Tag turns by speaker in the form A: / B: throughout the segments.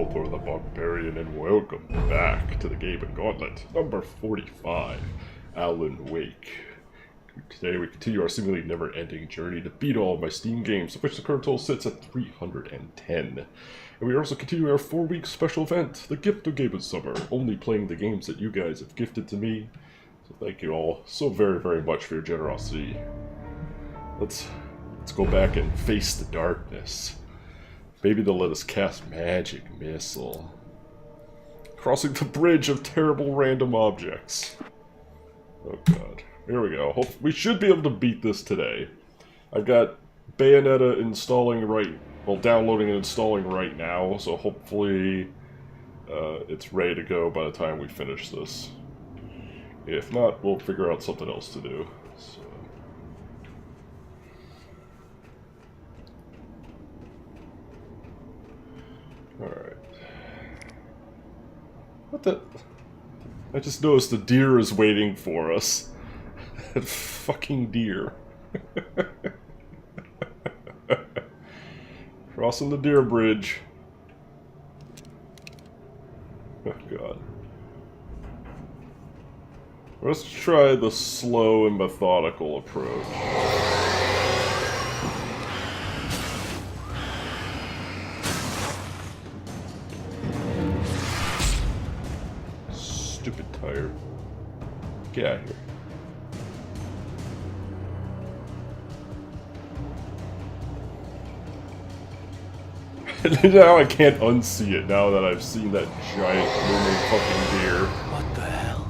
A: Voltor the Barbarian, and welcome back to the Gaben Gauntlet, number 45, Alan Wake. Today we continue our seemingly never-ending journey to beat all of my Steam games, of which the current total sits at 310. And we are also continuing our 4-week special event, the Gift of Gaben Summer, only playing the games that you guys have gifted to me. So thank you all so very, very much for your generosity. Let's go back and face the darkness. Maybe they'll let us cast Magic Missile. Crossing the bridge of terrible random objects. Oh god. Here we go. We should be able to beat this today. I've got Bayonetta installing downloading and installing right now, so hopefully it's ready to go by the time we finish this. If not, we'll figure out something else to do. So. Alright. What the... I just noticed the deer is waiting for us. That fucking deer. Crossing the deer bridge. Oh god. Let's try the slow and methodical approach. Stupid tire. Get out of here. Now I can't unsee it now that I've seen that giant looming fucking deer.
B: What the hell?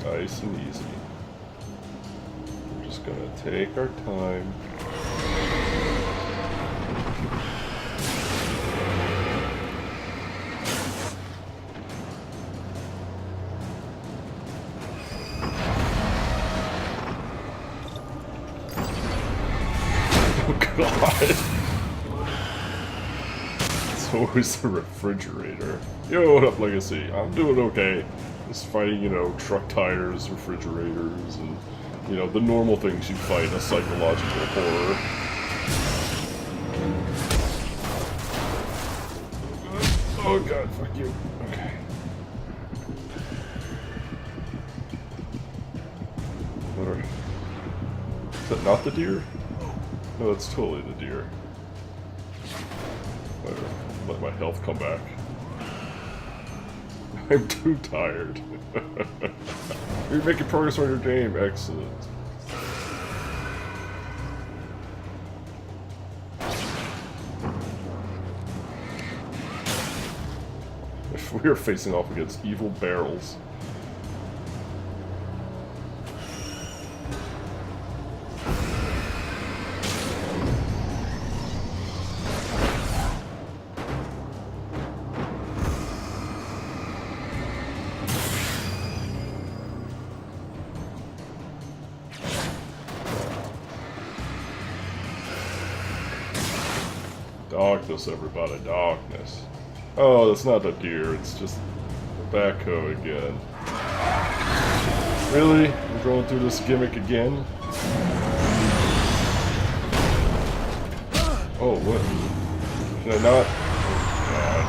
A: Nice and easy. We're just gonna take our time. Oh god! It's always the refrigerator. Yo, what up, Legacy? I'm doing okay. Just fighting, truck tires, refrigerators, and, the normal things you fight in a psychological horror. Oh god, fuck you. Okay. Is that not the deer? No, that's totally the deer. Let my health come back. I'm too tired. You're making progress on your game. Excellent. If we are facing off against evil barrels. Darkness, everybody, darkness. Oh, that's not a deer, it's just a backhoe again. Really? We're going through this gimmick again? Oh, what? Can I not? Oh, god.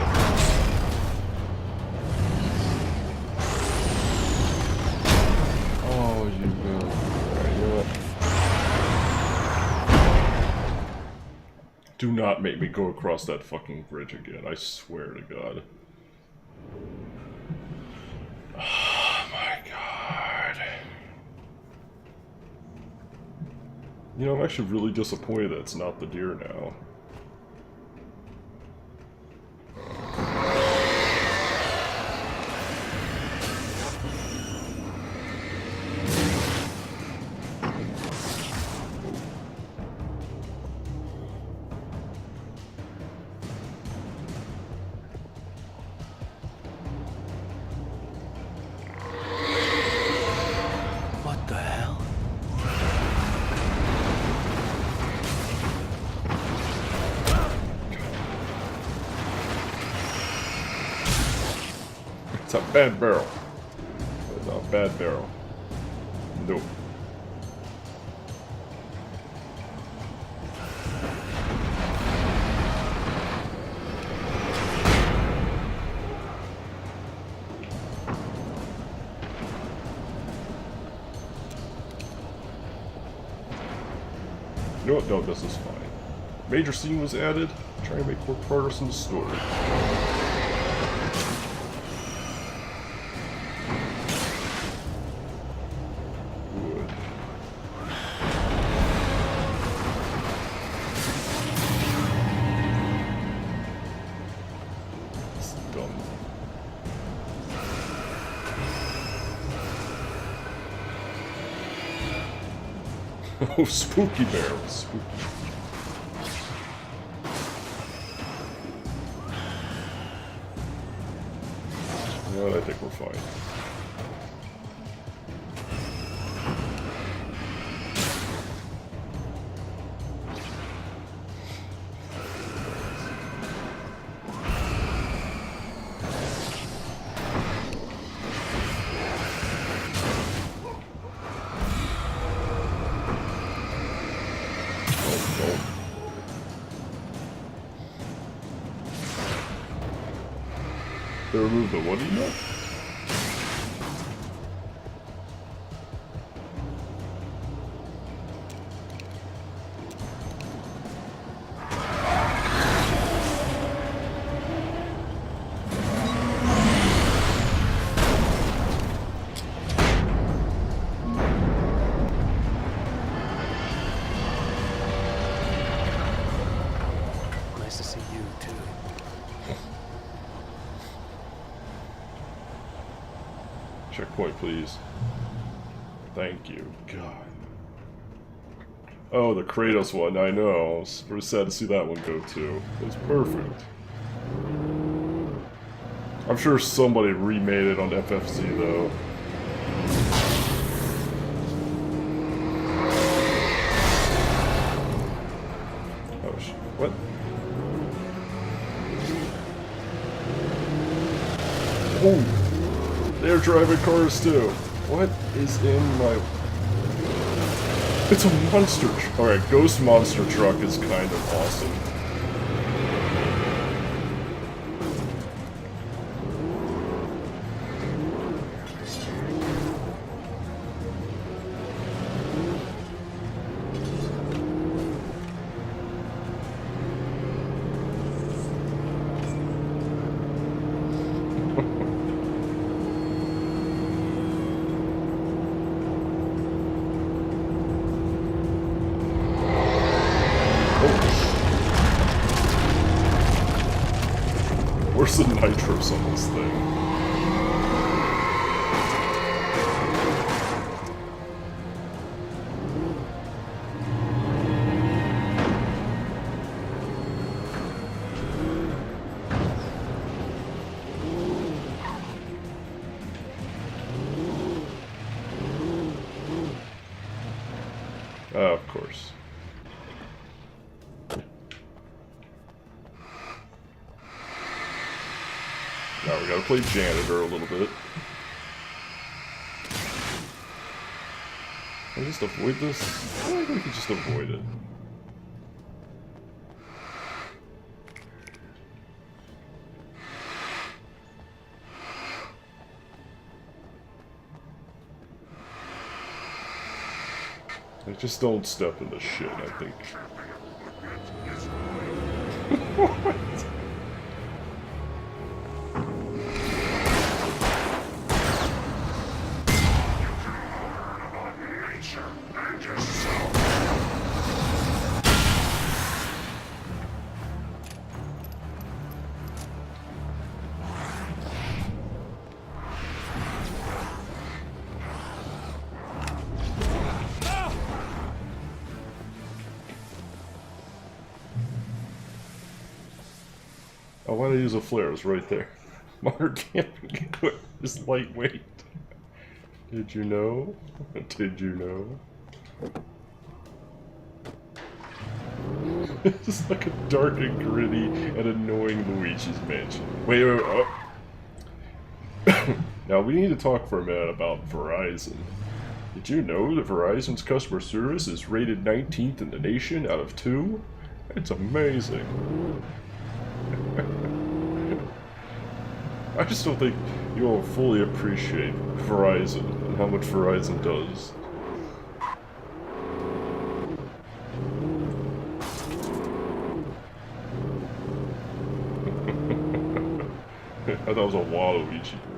A: Oh, you go. Alright, you know what? Do not make me go across that fucking bridge again, I swear to god. Oh my god. I'm actually really disappointed that it's not the deer now. It's a bad barrel. It's a bad barrel. Nope. No, no, this is fine. Major scene was added. Try and make more progress in the story. Wood. It's dumb. Oh, spooky barrels. Spooky. Well, I think we're fine. They removed the what do you know?
B: Nice to see you too.
A: Checkpoint, please. Thank you. God. Oh, the Kratos one, I know. I was pretty sad to see that one go too. It was perfect. I'm sure somebody remade it on FFC though. Oh shit. What? Oh! They're driving cars too. What is in my... It's a monster truck. Alright, Ghost Monster Truck is kind of awesome. Where's the nitros on this thing? Of course. Now we gotta play janitor a little bit. Can I just avoid this? I think we can just avoid it. Like, just don't step in the shit, I think. What? Oh, why did I use a flare? It's right there. Modern camping equipment is lightweight. Did you know? Did you know? It's like a dark and gritty and annoying Luigi's Mansion. Wait, wait, wait. Oh. Now we need to talk for a minute about Verizon. Did you know that Verizon's customer service is rated 19th in the nation out of 2? It's amazing. I just don't think you'll fully appreciate Verizon and how much Verizon does. I thought it was a Waluigi board.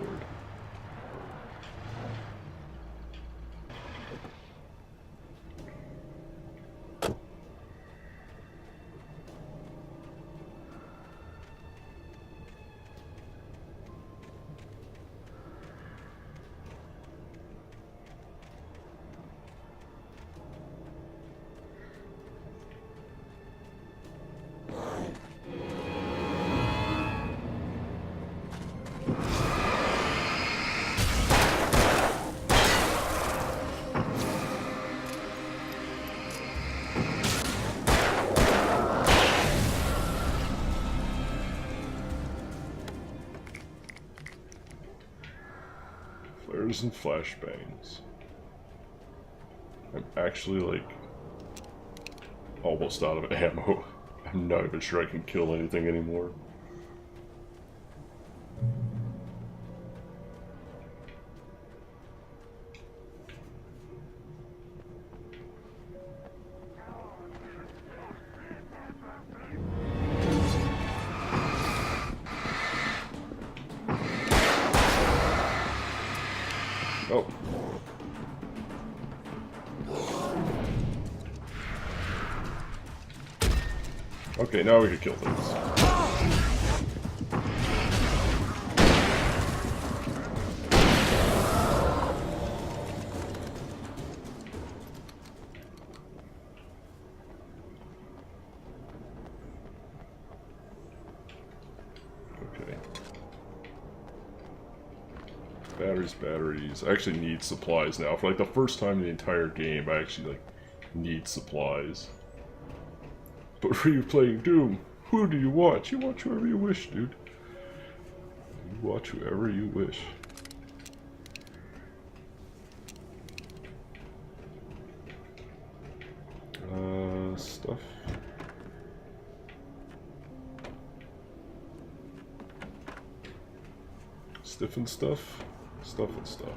A: Flares and flashbangs. I'm actually, like, almost out of ammo. I'm not even sure I can kill anything anymore. Oh. Okay, now we can kill things. Okay. Batteries. I actually need supplies now. For like the first time in the entire game, I actually like need supplies. But are you playing Doom? Who do you watch? You watch whoever you wish, dude. You watch whoever you wish. Stuff. Stiffen stuff. Stuff and stuff.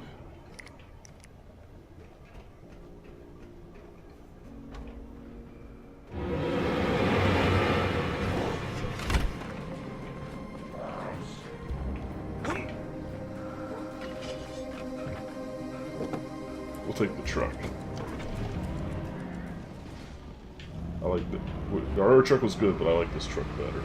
A: We'll take the truck. I like the other truck was good, but I like this truck better.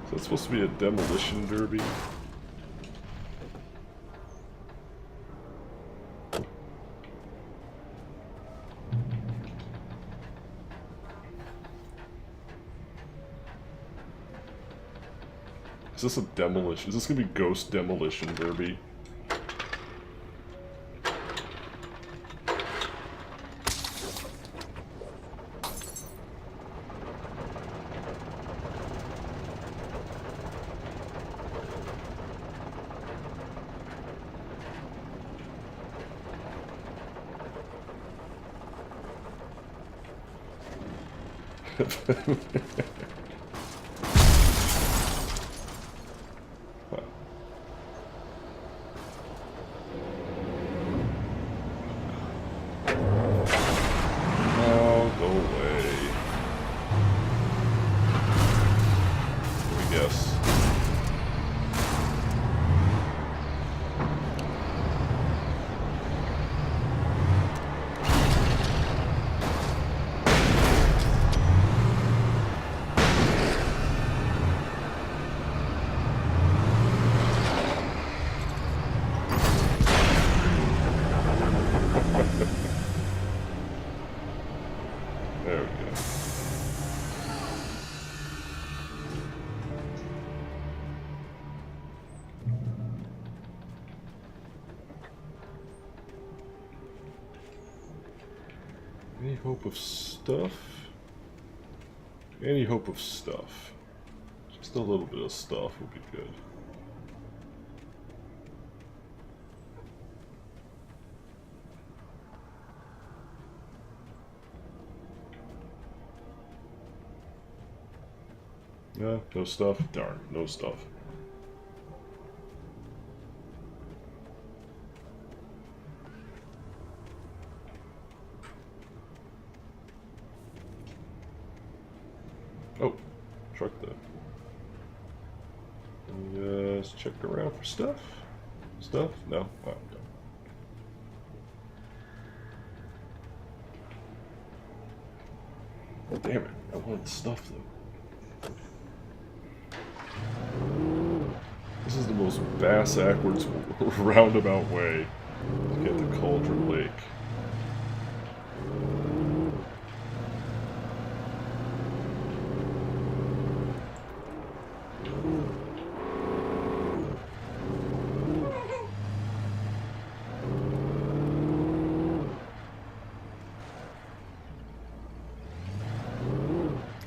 A: So it's supposed to be a demolition derby. Is this a demolition? Is this gonna be Ghost Demolition Derby? Any hope of stuff? Any hope of stuff? Just a little bit of stuff would be good. Yeah, no stuff? Darn, no stuff. Oh, truck that. Just check around for stuff. Stuff? No? Oh, no. Damn it, I wanted stuff though. This is the most bass-backwards roundabout way to get to Cauldron Lake.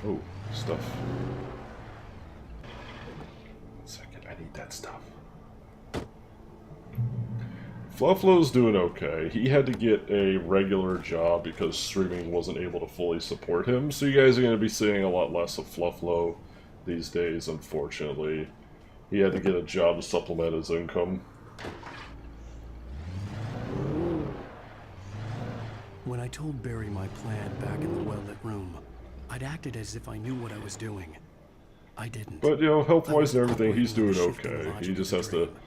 A: Oh, stuff. 1 second, I need that stuff. Flufflo's doing okay. He had to get a regular job because streaming wasn't able to fully support him, so you guys are going to be seeing a lot less of Flufflo these days, unfortunately. He had to get a job to supplement his income.
B: When I told Barry my plan back in the well-lit room, I'd acted as if I knew what I was doing. I didn't.
A: But, you know, health-wise and everything, he's doing
B: operating on the shifting
A: okay. He
B: logic
A: just
B: of
A: has
B: the
A: to
B: dream.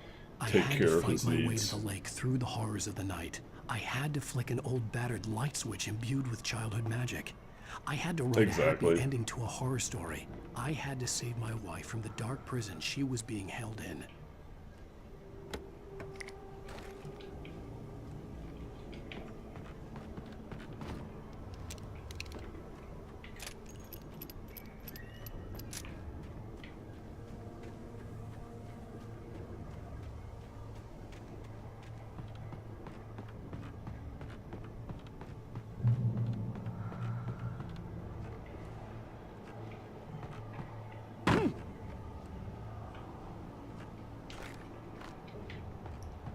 A: take care of his
B: I had to fight my way
A: needs.
B: to the lake through the horrors of the night. I had to flick an old battered light switch imbued with childhood magic. I had to write a happy ending to a horror story. I had to save my wife from the dark prison she was being held in.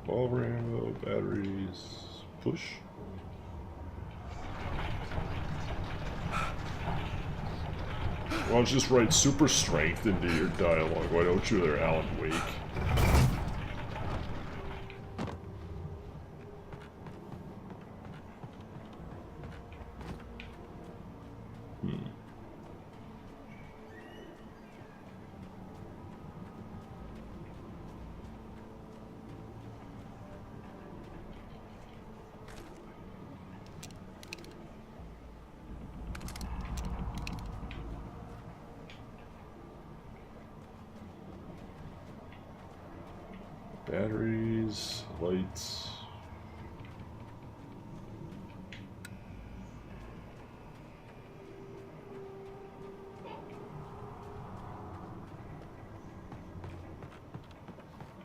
A: Revolver ammo, batteries, push. Why don't you just write super strength into your dialogue? Why don't you there, Alan Wake? Batteries, lights.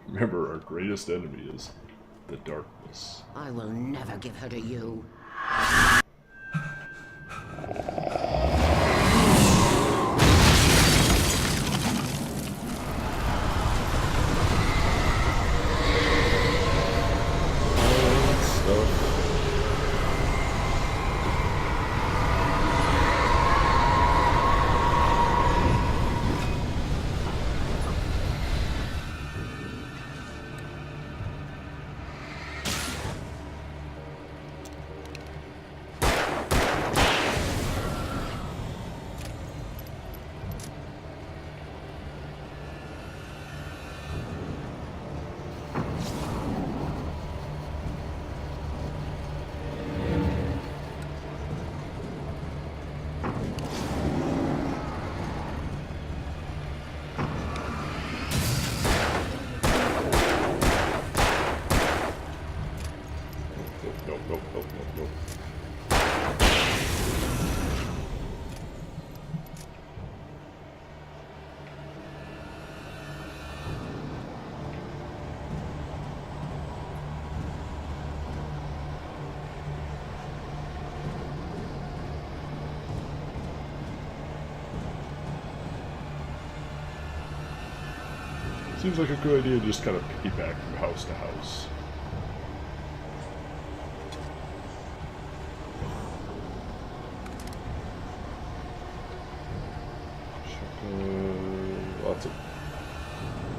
A: Remember, our greatest enemy is the darkness.
C: I will never give her to you.
A: Seems like a good idea to just kind of piggyback from house to house.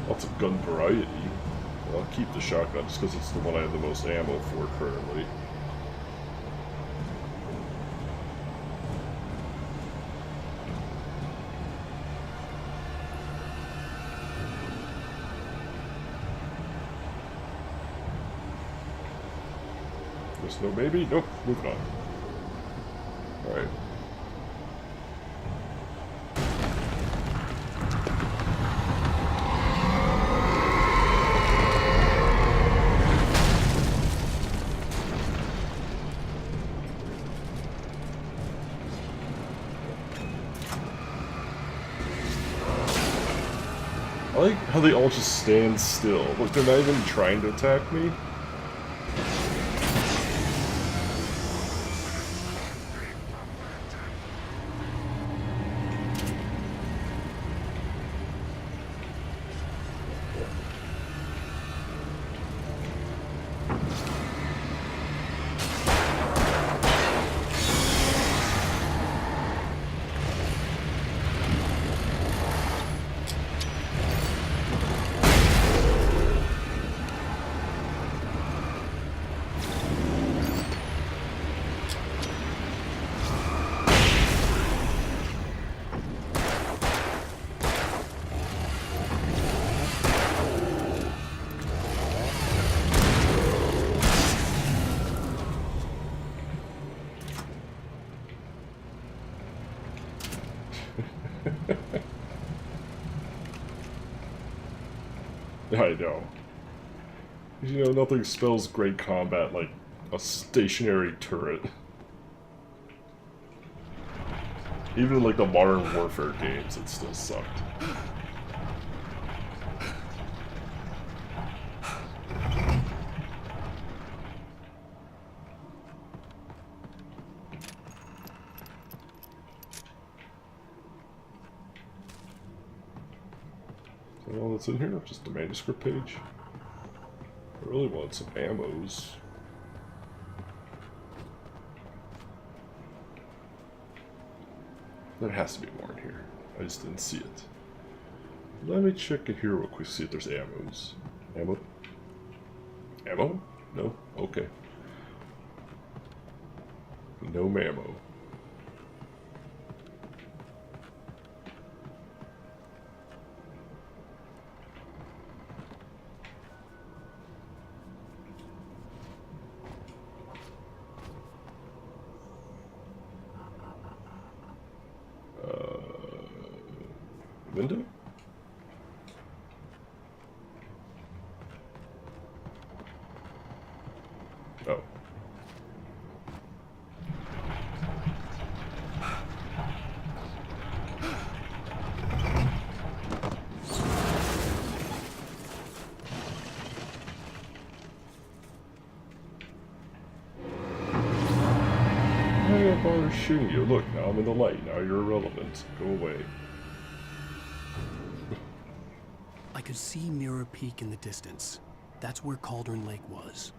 A: Lots of gun variety. I'll keep the shotgun just because it's the one I have the most ammo for currently. There's no maybe? Nope, moving on. Alright. I like how they all just stand still. Look, they're not even trying to attack me. I know. You know, nothing spells great combat like a stationary turret. Even in like the Modern Warfare games, it still sucked. All that's in here? Just the manuscript page? I really want some ammos. There has to be more in here. I just didn't see it. Let me check it here real quick, see if there's ammos. Ammo? Ammo? No? Okay. No ammo. Window? Oh. Why did I bother shooting you? Look, now I'm in the light. Now you're irrelevant. Go away.
B: I could see Mirror Peak in the distance. That's where Cauldron Lake was.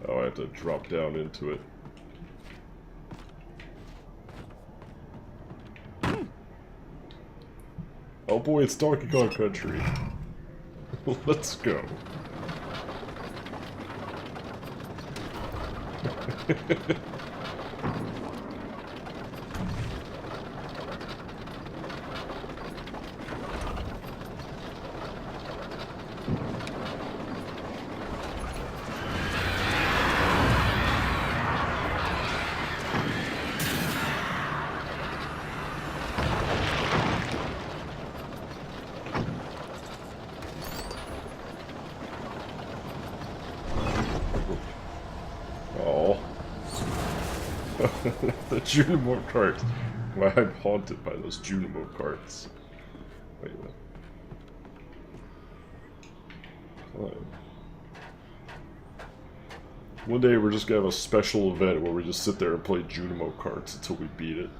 B: Oh, I have to drop down into it. Oh boy, it's Donkey Kong Country. Let's go. Oh.
A: Junimo cart. Why I'm haunted by those Junimo carts. Wait a minute. Fine. One day we're just gonna have a special event where we just sit there and play Junimo carts until we beat it.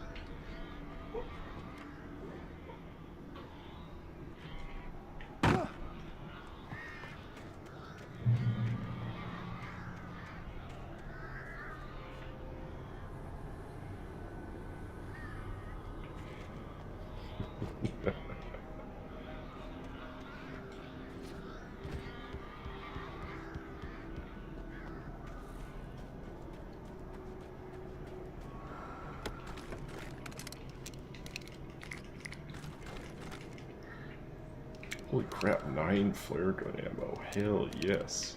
A: Holy crap, 9 flare gun ammo. Hell yes.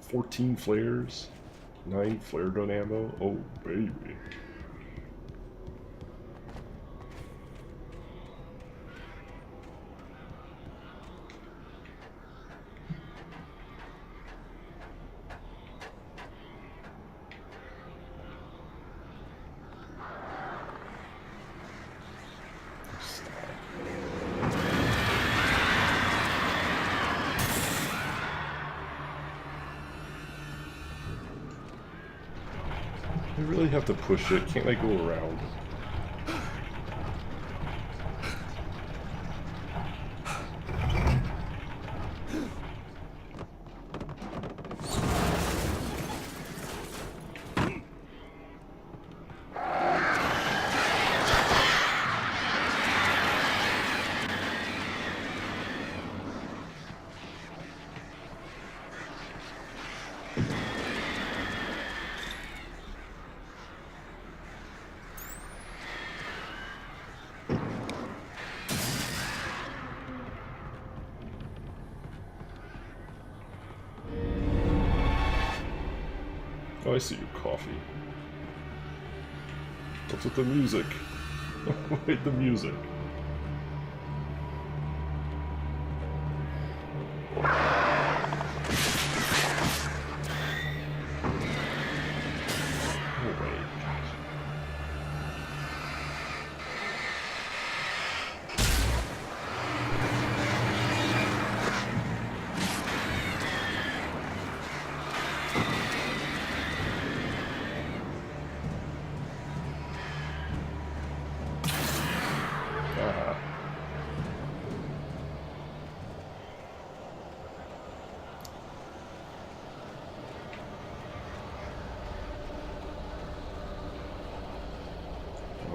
A: 14 flares, 9 flare gun ammo. Oh, baby. I really have to push it. Can't I go around? Oh, I see you, coffee. What's with the music? Wait, the music. Oh, wait.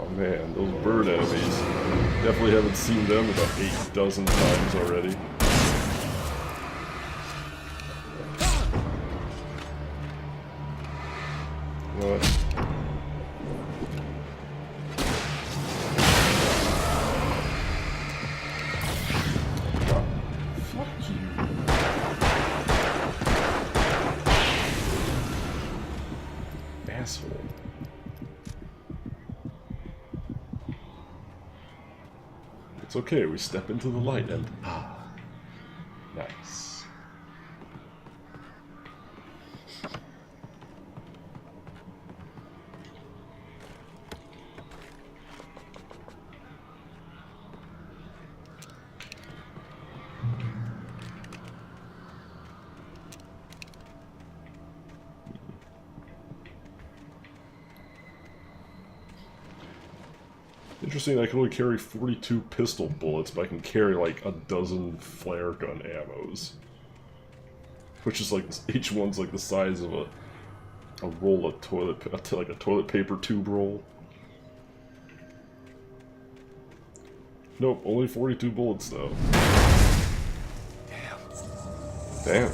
A: Oh man, those bird enemies. Definitely haven't seen them about 8 dozen times already. What? Fuck you. Asshole. It's okay, we step into the light and nice. Interesting, I can only carry 42 pistol bullets, but I can carry like a dozen flare gun ammos. Which is like, each one's like the size of a roll of toilet, like a toilet paper tube roll. Nope, only 42 bullets though. Damn.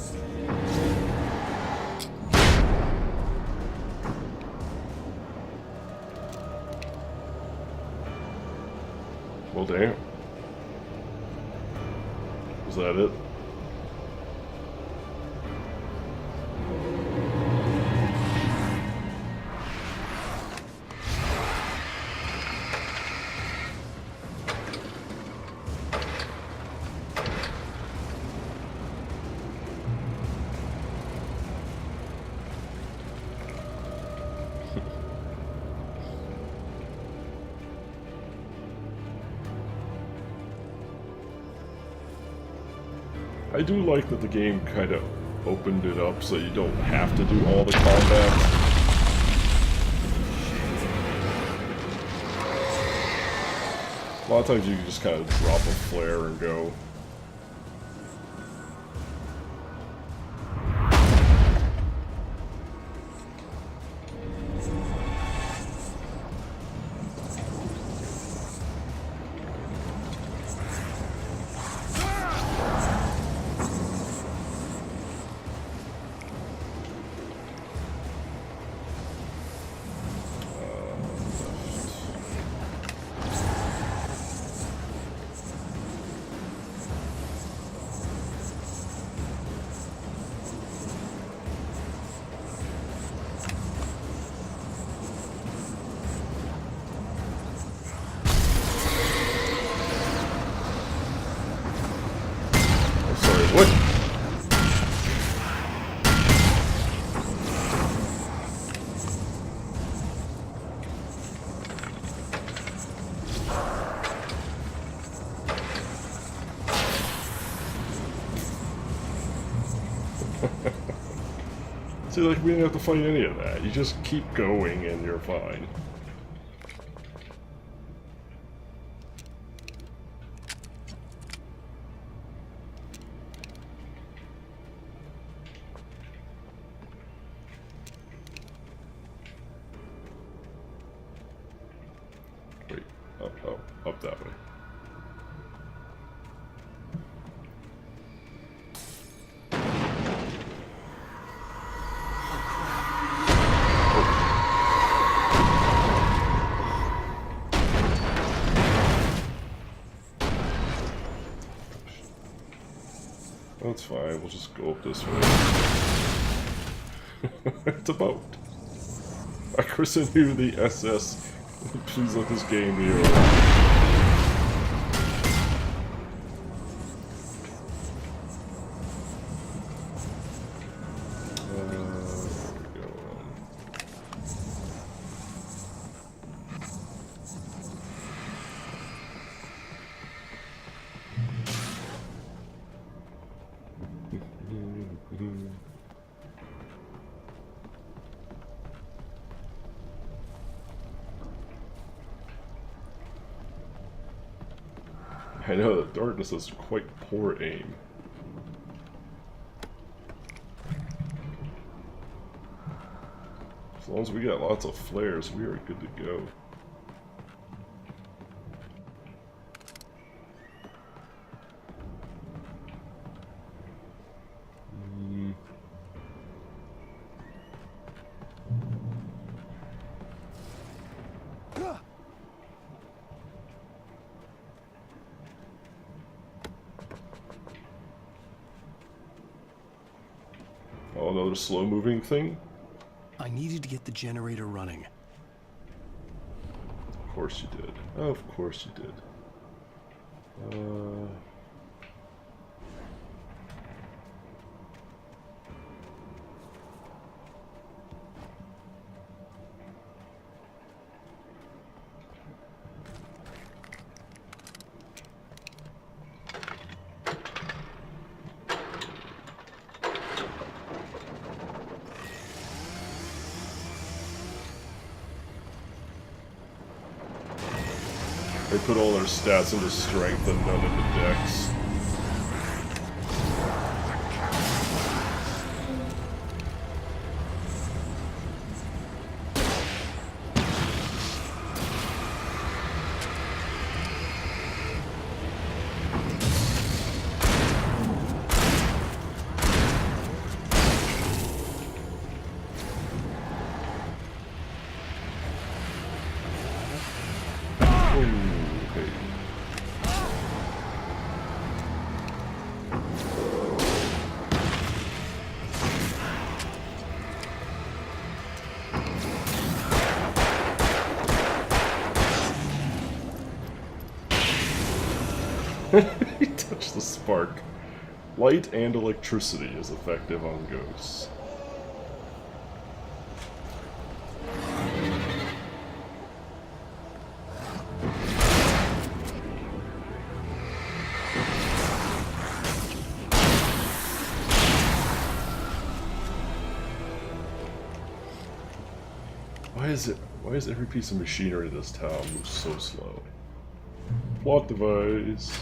A: Well, damn. Was that it? I do like that the game kind of opened it up so you don't have to do all the combat. A lot of times you can just kind of drop a flare and go. What? See, like, we didn't have to fight any of that. You just keep going and you're fine. Wait, up that way. That's fine, we'll just go up this way. It's a boat. I christened you the SS. Please let this game be over. I know that darkness has quite poor aim. As long as we got lots of flares, we are good to go. Oh, another slow-moving thing?
B: I needed to get the generator running.
A: Of course you did. Of course you did. They put all their stats into strength and none into dex. He touched the spark. Light and electricity is effective on ghosts. Why is every piece of machinery in this town move so slow? Plot device.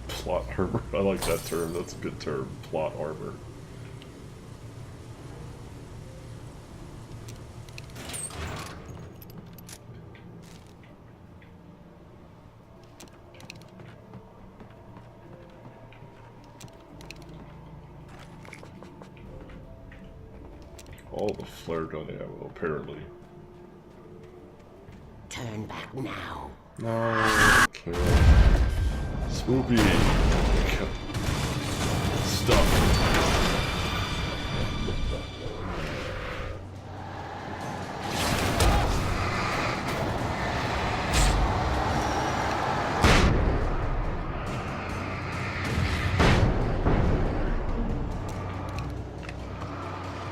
A: Plot armor. I like that term. That's a good term. Plot armor. All the flare gun ammo, apparently.
C: Turn back now.
A: No, okay. Spoopy. Stuff.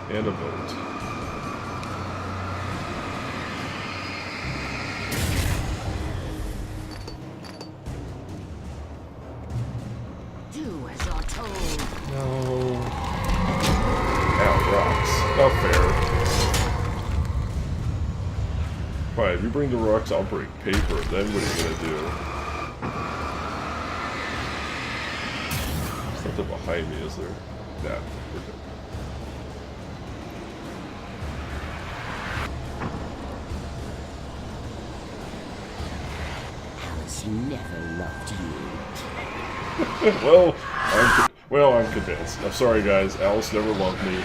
A: And a boat.
C: Do as you're told.
A: No. Ow, rocks. Not fair. Fine, if you bring the rocks, I'll bring paper. Then what are you gonna do? There's nothing behind me, is there? Nah, we're good.
C: Never loved
A: well,
C: you.
A: I'm convinced. I'm sorry, guys. Alice never loved me.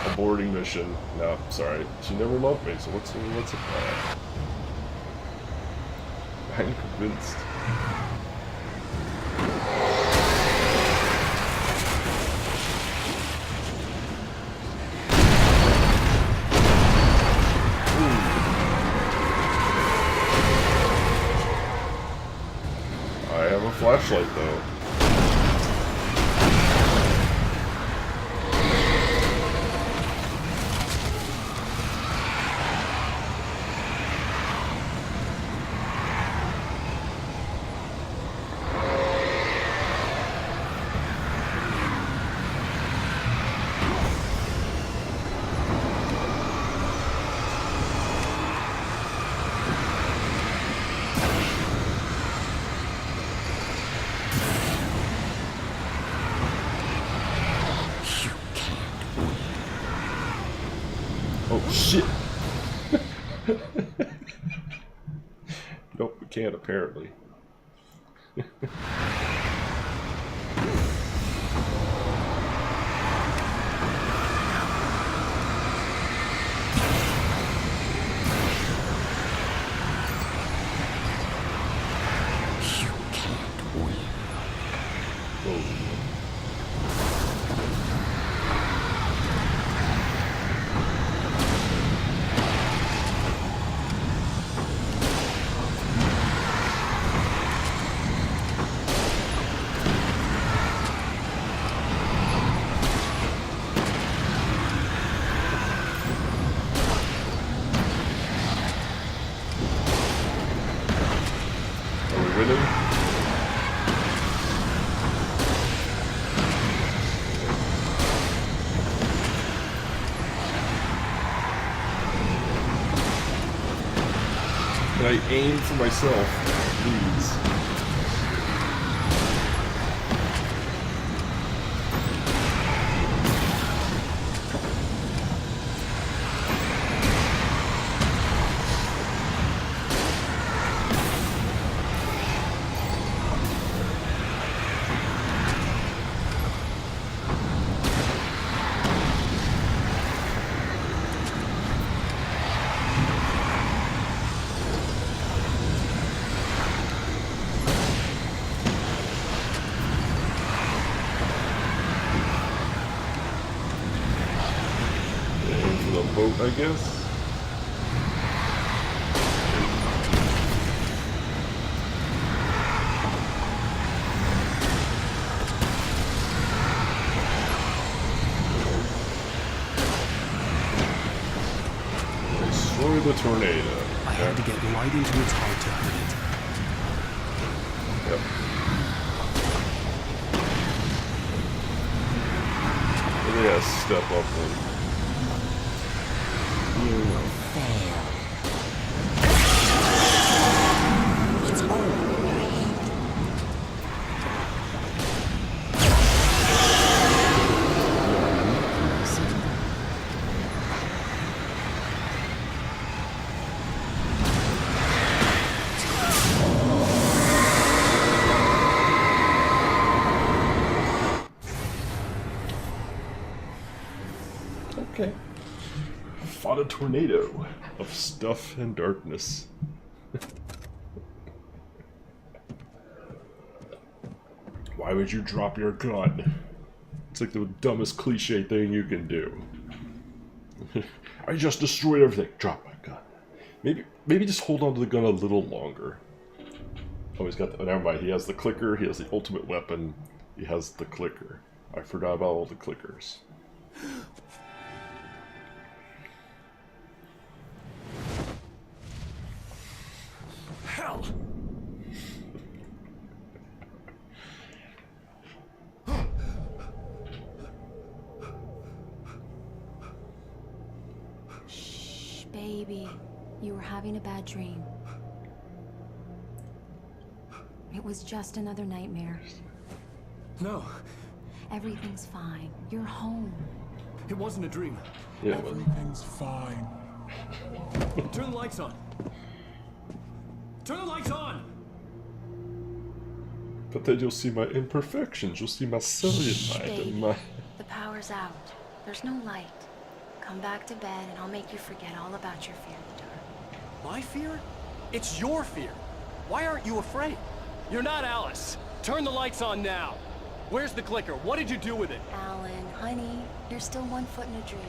A: Aborting mission. No, sorry. She never loved me. So what's it? I'm convinced. I have a flashlight, though. Oh, shit! Nope, we can't, apparently. Winning? Can I aim for myself, please? Boat, I guess. Destroy the tornado.
B: I had to get right into its heart to hurt it.
A: Yep. Yeah, step up and...
C: You will fail. It's over.
A: Okay. Fought a tornado of stuff and darkness. Why would you drop your gun? It's like the dumbest cliche thing you can do. I just destroyed everything. Drop my gun. Maybe just hold on to the gun a little longer. Oh, he's got the... Never mind. He has the clicker. He has the ultimate weapon. He has the clicker. I forgot about all the clickers.
B: Hell!
D: Shh, baby. You were having a bad dream. It was just another nightmare.
B: No,
D: Everything's fine. You're home.
B: it wasn't a dream.
A: Yeah, but
E: Everything's fine.
B: Turn the lights on. Turn the lights on!
A: But then you'll see my imperfections. You'll see my cellulite
D: baby.
A: and my...
D: The power's out. There's no light. Come back to bed and I'll make you forget all about your fear of the dark.
B: My fear? It's your fear. Why aren't you afraid? You're not Alice. Turn the lights on now. Where's the clicker? What did you do with it?
D: Alan, honey, you're still 1 foot in a dream.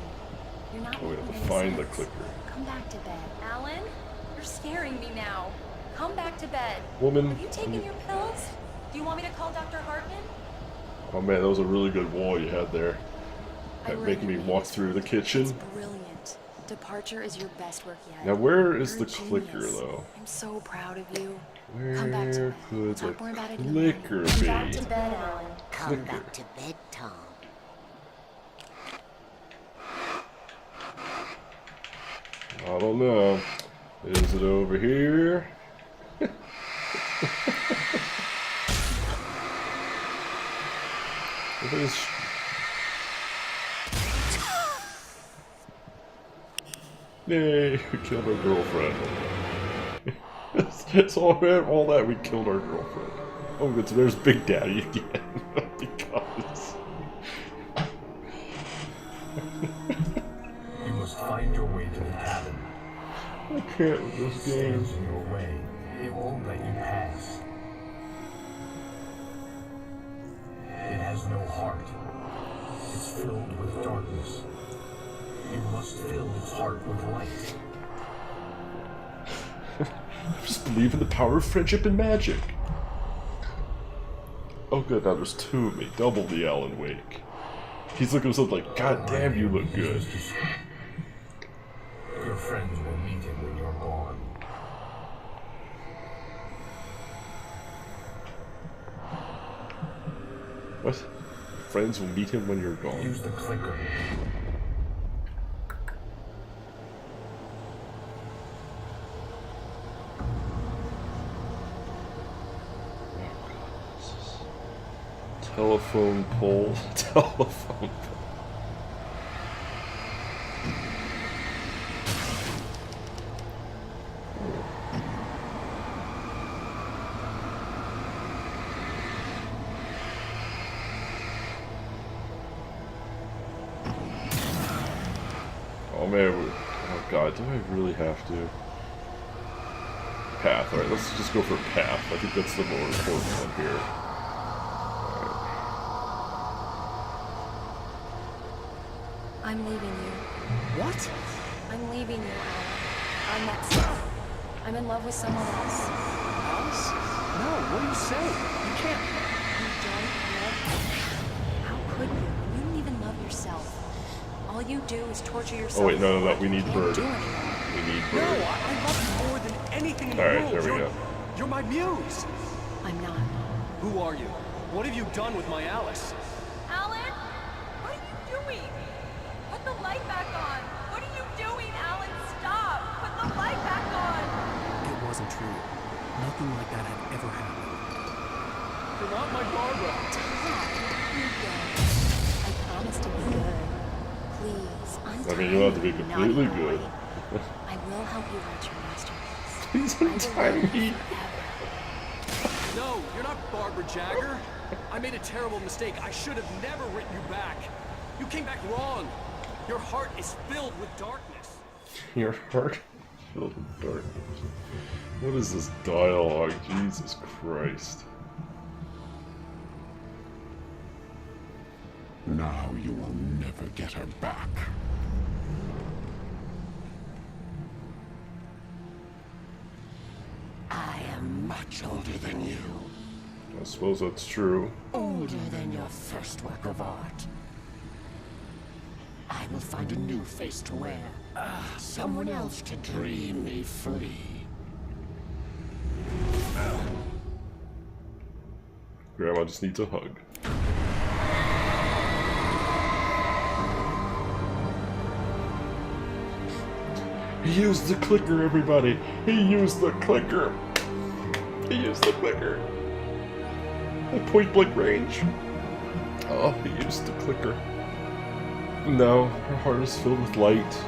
D: You're not
A: Oh, we have
D: making
A: to
D: any
A: find the
D: sense.
A: clicker.
D: Come back to bed. Alan, you're scaring me now. Come back to bed.
A: Woman...
D: Have you taken your pills? Do you want me to call Dr. Hartman?
A: Oh man, that was a really good wall you had there. Making me walk through the kitchen.
D: It's brilliant. Departure is your best work yet.
A: Now where is
D: You're
A: the
D: a
A: clicker
D: genius.
A: though?
D: I'm so proud of you. Come back to
A: Where
D: bed.
A: could the
D: Stop worrying about it in the morning.
A: clicker
D: Come
A: be?
D: back to bed, Alan.
C: Come
A: Clicker.
C: back to bed, Tom.
A: I don't know. Is it over here? It is. Yay, we killed our girlfriend. It's all that we killed our girlfriend. Oh good, so there's Big Daddy again. Because
E: You must find your way to the cabin.
A: I can't with this game.
E: Stands in your way. It won't let you pass. It has no heart. It's filled with darkness. You must fill its heart with light.
A: Just believe in the power of friendship and magic. Oh good, now there's two of me. Double the Alan Wake. He's looking at something like, God damn, you look good.
E: Your friends will meet him when you're gone.
A: What? Friends will meet him when you're gone.
E: Use the clicker.
A: Telephone pole. Telephone pole. Oh man, oh god, do I really have to? Path, alright, let's just go for path. I think that's the more important one here.
D: I'm leaving you.
B: What?
D: I'm leaving you, Alan. I'm in love with someone else.
B: Alice? No, what are you saying? You can't.
D: You don't love me. How could you? You don't even love yourself. All you do is torture yourself.
A: Oh wait, no, we need
D: You can't
A: Bird.
D: do anymore.
A: We need
B: No,
A: Bird.
B: I love you more than anything in the
A: Alright,
B: world.
A: there we go.
B: You're my muse.
D: I'm not.
B: Who are you? What have you done with my Alice?
D: Alan? What are you doing?
F: You want my Barbara?
D: Tom, you're good. I promise to be good. Please, untie
A: I mean, you don't have to be
D: me,
A: completely
D: naughty
A: good.
D: boy. I will help you write your masterpiece.
A: Please
D: I will
A: untie
D: love you
A: me.
D: forever.
F: No, you're not Barbara Jagger. I made a terrible mistake. I should have never written you back. You came back wrong. Your heart is filled with darkness.
A: Your heart filled with darkness. What is this dialogue? Jesus Christ.
G: Now you will never get her back.
C: I am
G: Much older than you.
A: I suppose that's true.
C: older than your first work of art. I will find a new face to wear. Someone else to dream me free.
A: Grandma just needs a hug. He used the clicker, everybody! He used the clicker! He used the clicker! At point blank range. Oh, he used the clicker. Now, her heart is filled with light.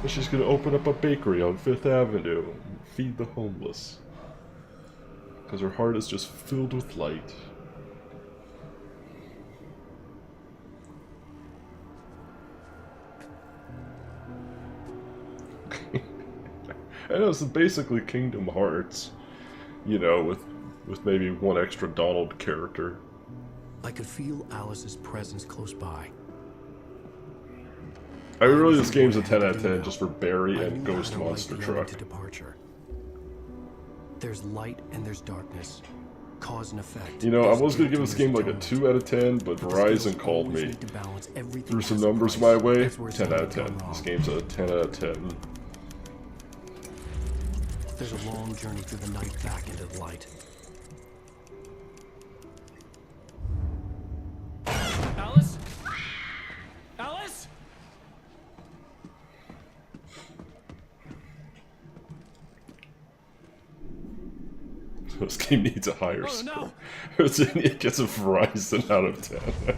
A: And she's gonna open up a bakery on 5th Avenue and feed the homeless. Because her heart is just filled with light. I know, it's basically Kingdom Hearts, you know, with maybe one extra Donald character.
B: I could feel Alice's presence close by.
A: I mean, really, this game's a 10 out of 10 just for Barry
B: I
A: and
B: knew how
A: Ghost
B: to write
A: Monster
B: the
A: Truck.
B: end to departure. There's light and there's darkness. Cause and effect.
A: You know, I
B: There's
A: was gonna
B: guilt
A: give this
B: and
A: game
B: there's
A: like a
B: atonement.
A: 2 out of 10, but
B: The skills
A: Verizon called
B: always
A: me,
B: need to balance everything
A: threw some
B: has a
A: numbers
B: price.
A: my way,
B: That's where
A: 10 out of
B: something
A: 10.
B: went wrong.
A: This game's a 10 out of 10.
B: There's a long journey through the night back into the light.
F: Alice? Alice?
A: This game needs a higher
F: Oh,
A: score.
F: no.
A: It gets a Verizon out of 10.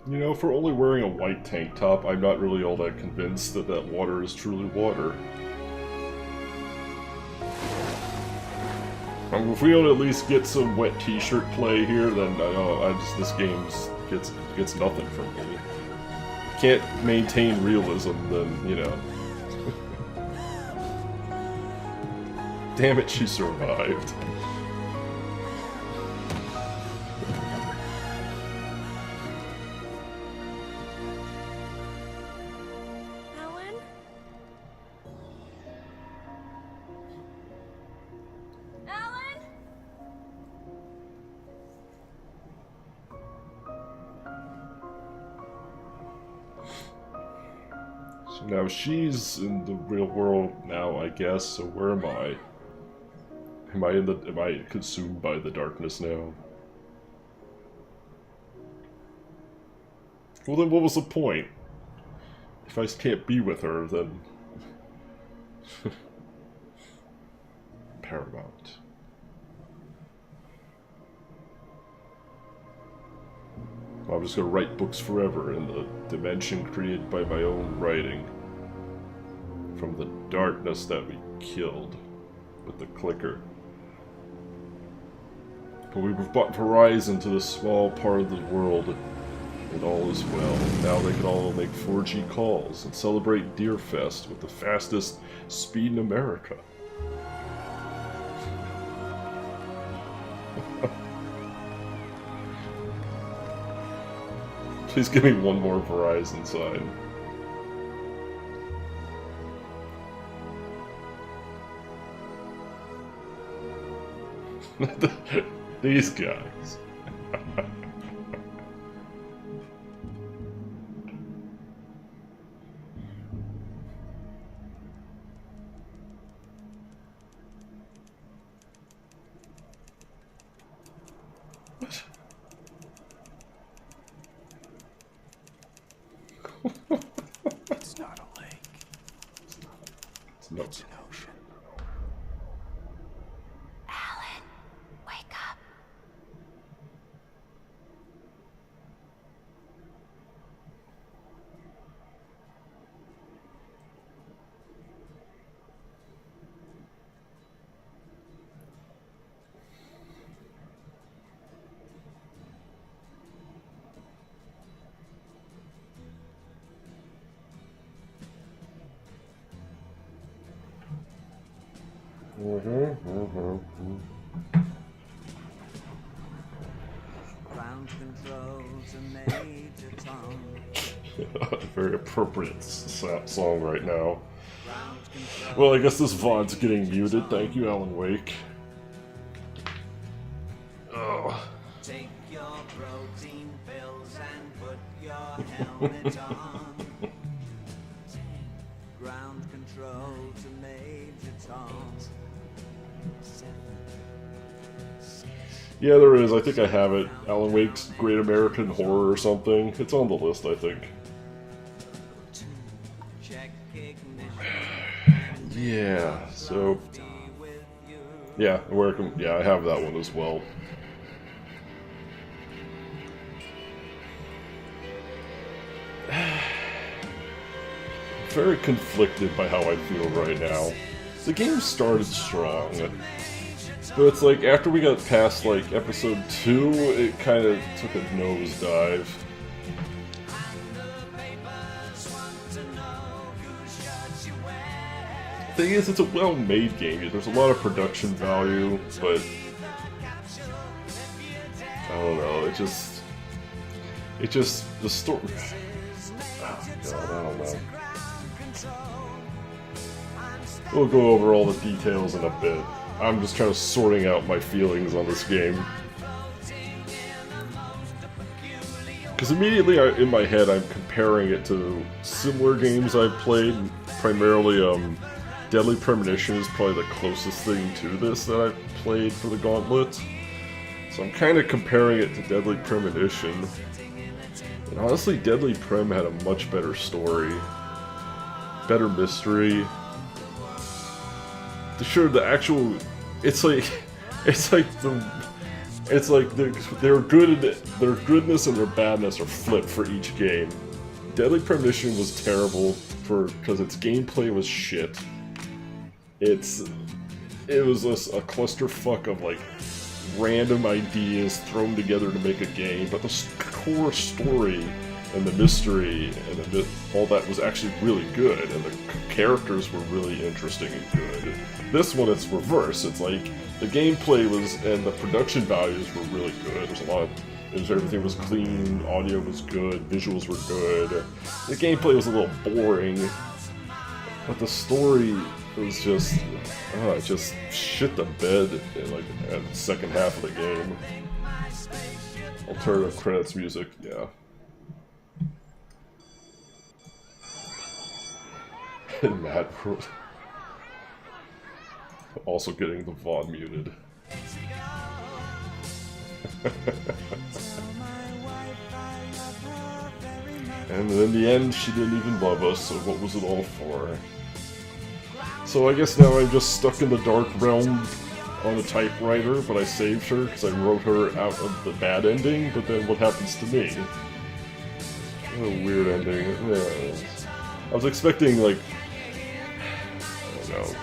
A: You know, for only wearing a white tank top, I'm not really all that convinced that that water is truly water. I mean, if we don't at least get some wet t-shirt play here, then I know this game gets nothing from me. Can't maintain realism, then, you know. Damn it, she survived.
D: Alan? Alan?
A: So now she's in the real world now, I guess, so where am I? Am I consumed by the darkness now? Well then what was the point? If I can't be with her, then... Paramount. I'm just gonna write books forever in the dimension created by my own writing. From the darkness that we killed with the clicker. But we brought Verizon to this small part of the world, and all is well. Now they can all make 4G calls and celebrate Deerfest with the fastest speed in America. Please give me one more Verizon sign. These guys.
B: It's not a lake.
A: It's not.
B: It's an ocean.
D: Alan, wake up.
H: Ground control to Major Tom.
A: Very appropriate song right now.
H: Ground control.
A: Well, I guess this VOD's getting muted. Thank you, Alan Wake. Oh.
H: Take your protein pills and put your helmet on. Ground control to Major Tom.
A: Yeah, there is. I think I have it. Alan Wake's Great American Horror or something. It's on the list, I think.
H: Check ignition.
A: Yeah, so... Yeah, yeah, I have that one as well. Very conflicted by how I feel right now. The game started strong, but it's like after we got past like episode 2, it kind of took a nosedive. The thing is, it's a well-made game. There's a lot of production value, but I don't know. It just the story. Oh God, I don't know. We'll go over all the details in a bit. I'm just kind of sorting out my feelings on this game. Because immediately in my head I'm comparing it to similar games I've played. Primarily, Deadly Premonition is probably the closest thing to this that I've played for the Gauntlet. So I'm kind of comparing it to Deadly Premonition. And honestly, Deadly Prem had a much better story. Better mystery. Sure, the actual, it's like their goodness and their badness are flipped for each game. Deadly Premonition was terrible because its gameplay was shit. It was a clusterfuck of like random ideas thrown together to make a game, but the core story and the mystery and all that was actually really good, and the characters were really interesting and good. This one, it's reverse. It's like the gameplay and the production values were really good. Everything was clean, audio was good, visuals were good. The gameplay was a little boring, but the story was just, it just shit the bed in the second half of the game. Alternative credits music, yeah. And Matt also getting the VOD muted. And in the end, she didn't even love us, so what was it all for? So I guess now I'm just stuck in the dark realm on a typewriter, but I saved her because I wrote her out of the bad ending, but then what happens to me? What a weird ending. Yeah. I was expecting, like, I don't know.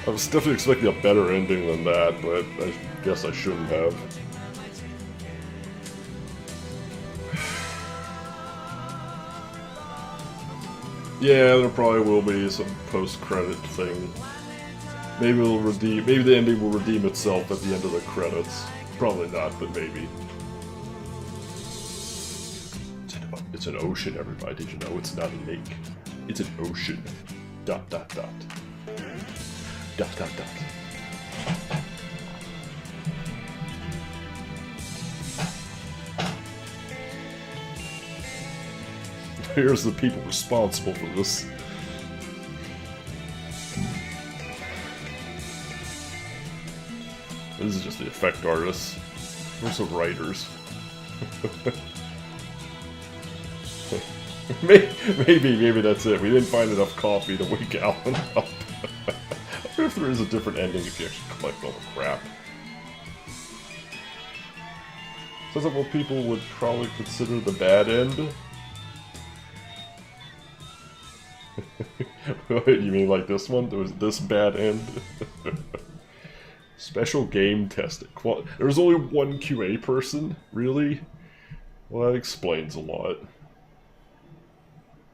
A: I was definitely expecting a better ending than that, but I guess I shouldn't have. Yeah, there probably will be some post-credit thing. Maybe it'll redeem. Maybe the ending will redeem itself at the end of the credits. Probably not, but maybe. It's an ocean, everybody. Did you know it's not a lake? It's an ocean. Dot dot dot. Dot dot dot. Here's the people responsible for this. This is just the effect artists. Where's the writers? maybe that's it. We didn't find enough coffee to wake Alan up. I wonder if there is a different ending if you actually collect all the crap. Says that what people would probably consider the bad end. You mean like this one? There was this bad end? Special game testing. There was only one QA person? Really? Well, that explains a lot.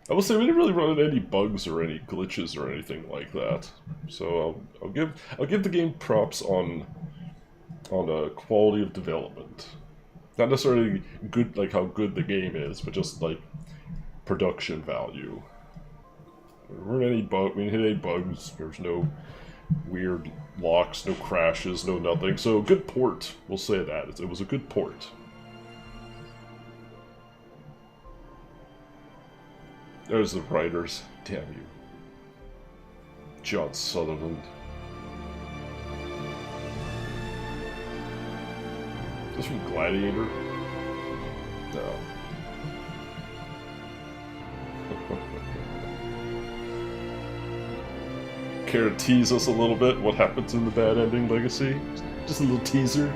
A: I will say we didn't really run into any bugs or any glitches or anything like that. So I'll give the game props on quality of development. Not necessarily good, like how good the game is, but just like production value. There weren't any bugs. We didn't hit any bugs. There's no weird locks, no crashes, no nothing. So good port. We'll say that it was a good port. There's the writers. Damn you, John Sutherland. Is this from Gladiator? No. Care to tease us a little bit? What happens in the bad ending legacy? Just a little teaser.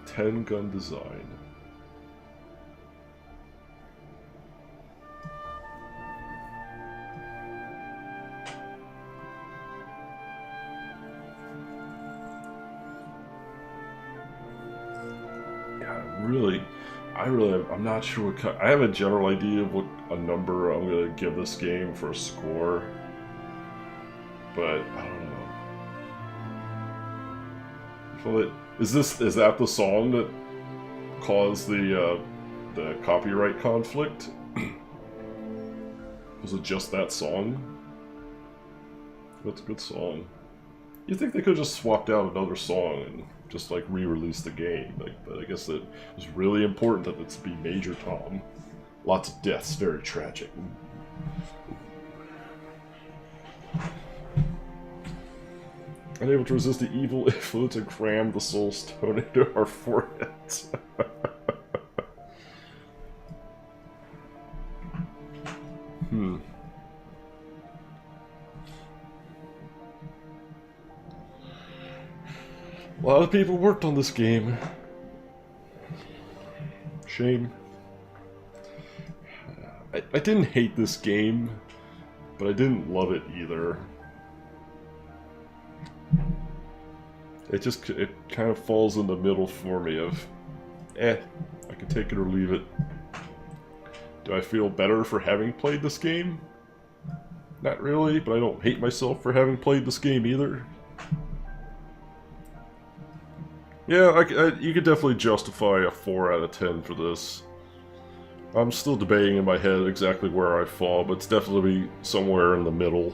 A: Ten-gun design. I'm not sure what I have a general idea of what a number I'm gonna give this game for a score, but I don't know. Is that the song that caused the copyright conflict? Was it just that song? That's a good song. You think they could have just swapped out another song and just like re-release the game, but I guess it was really important that it's be Major Tom. Lots of deaths, very tragic. Unable to resist the evil influence and cram the soul stone into our foreheads. A lot of people worked on this game. Shame. I didn't hate this game, but I didn't love it either. It kind of falls in the middle for me of, I can take it or leave it. Do I feel better for having played this game? Not really, but I don't hate myself for having played this game either. Yeah, you could definitely justify a 4 out of 10 for this. I'm still debating in my head exactly where I fall, but it's definitely somewhere in the middle.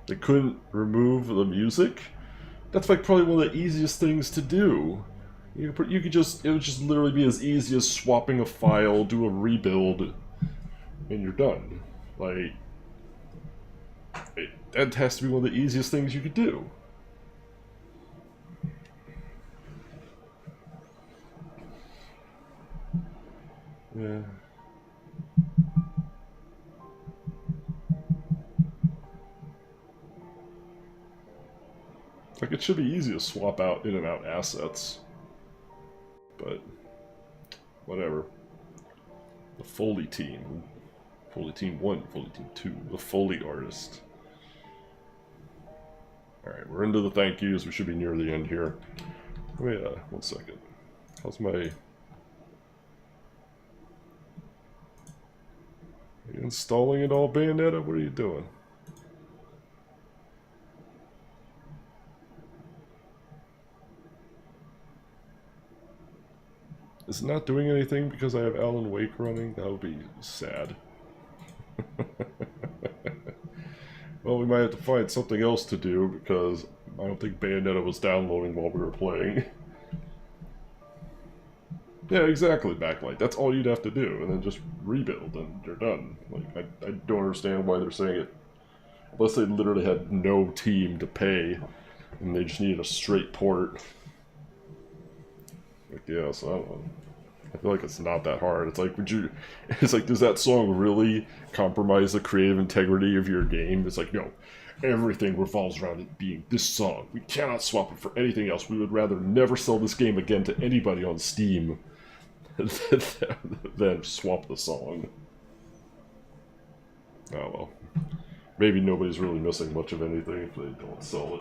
A: They couldn't remove the music? That's like probably one of the easiest things to do. You could just, it would just literally be as easy as swapping a file, do a rebuild, and you're done. Like, that has to be one of the easiest things you could do. Yeah. Like, it should be easy to swap out in and out assets. But whatever. The Foley team. Foley team 1, Foley team 2. The Foley artist. Alright, we're into the thank yous. We should be near the end here. Wait, 1 second. How's my... Are you installing it all, Bayonetta? What are you doing? Is it not doing anything because I have Alan Wake running? That would be sad. Well, we might have to find something else to do because I don't think Bayonetta was downloading while we were playing. Yeah, exactly, Backlight. That's all you'd have to do, and then just rebuild, and you're done. Like, I don't understand why they're saying it. Unless they literally had no team to pay, and they just needed a straight port. Like, yeah, so I don't know. I feel like it's not that hard. It's like, it's like, does that song really compromise the creative integrity of your game? It's like, no, everything revolves around it being this song. We cannot swap it for anything else. We would rather never sell this game again to anybody on Steam than swap the song. Oh well. Maybe nobody's really missing much of anything if they don't sell it.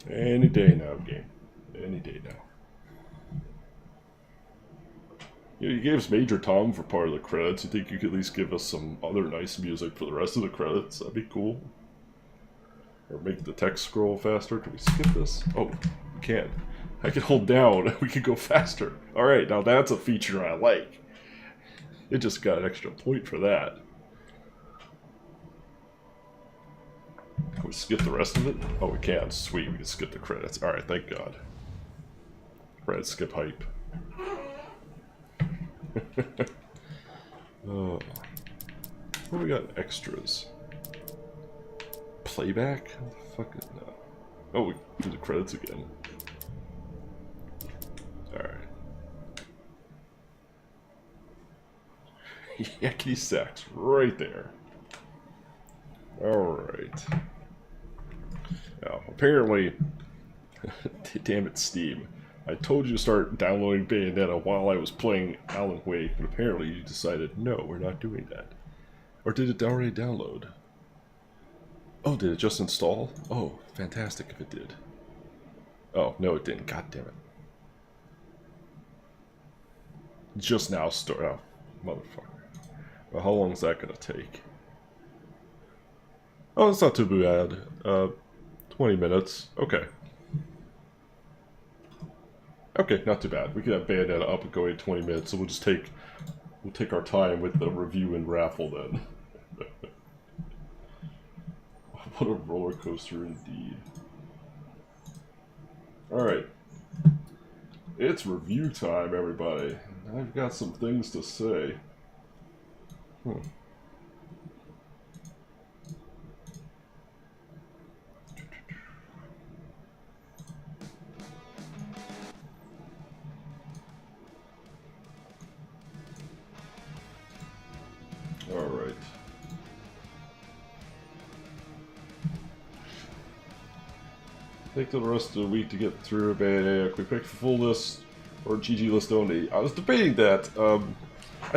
A: Any day now, game. Any day now. You know, you gave us Major Tom for part of the credits. You think you could at least give us some other nice music for the rest of the credits? That'd be cool. Or make the text scroll faster. Can we skip this? Oh, we can. I can hold down. We can go faster. Alright, now that's a feature I like. It just got an extra point for that. Can we skip the rest of it? Oh, we can. Sweet, we can skip the credits. Alright, thank God. Right, skip hype. Oh. What do we got? Extras. Playback? What the fuck is that? Oh, we do the credits again. Alright. Yakety sax, right there. Alright. Now, apparently, damn it, Steam. I told you to start downloading Bayonetta while I was playing Alan Wake, but apparently you decided, no, we're not doing that. Or did it already download? Oh, did it just install? Oh, fantastic if it did. Oh, no it didn't, god damn it. Just now start. Oh, motherfucker. Well, how long is that gonna take? Oh, it's not too bad. 20 minutes. Okay. Okay, not too bad. We can have Bayonetta up and going in 20 minutes, so we'll take our time with the review and raffle then. What a roller coaster indeed. Alright. It's review time, everybody. I've got some things to say. Alright. Take the rest of the week to get through a quick pick for full list or GG list only. I was debating that.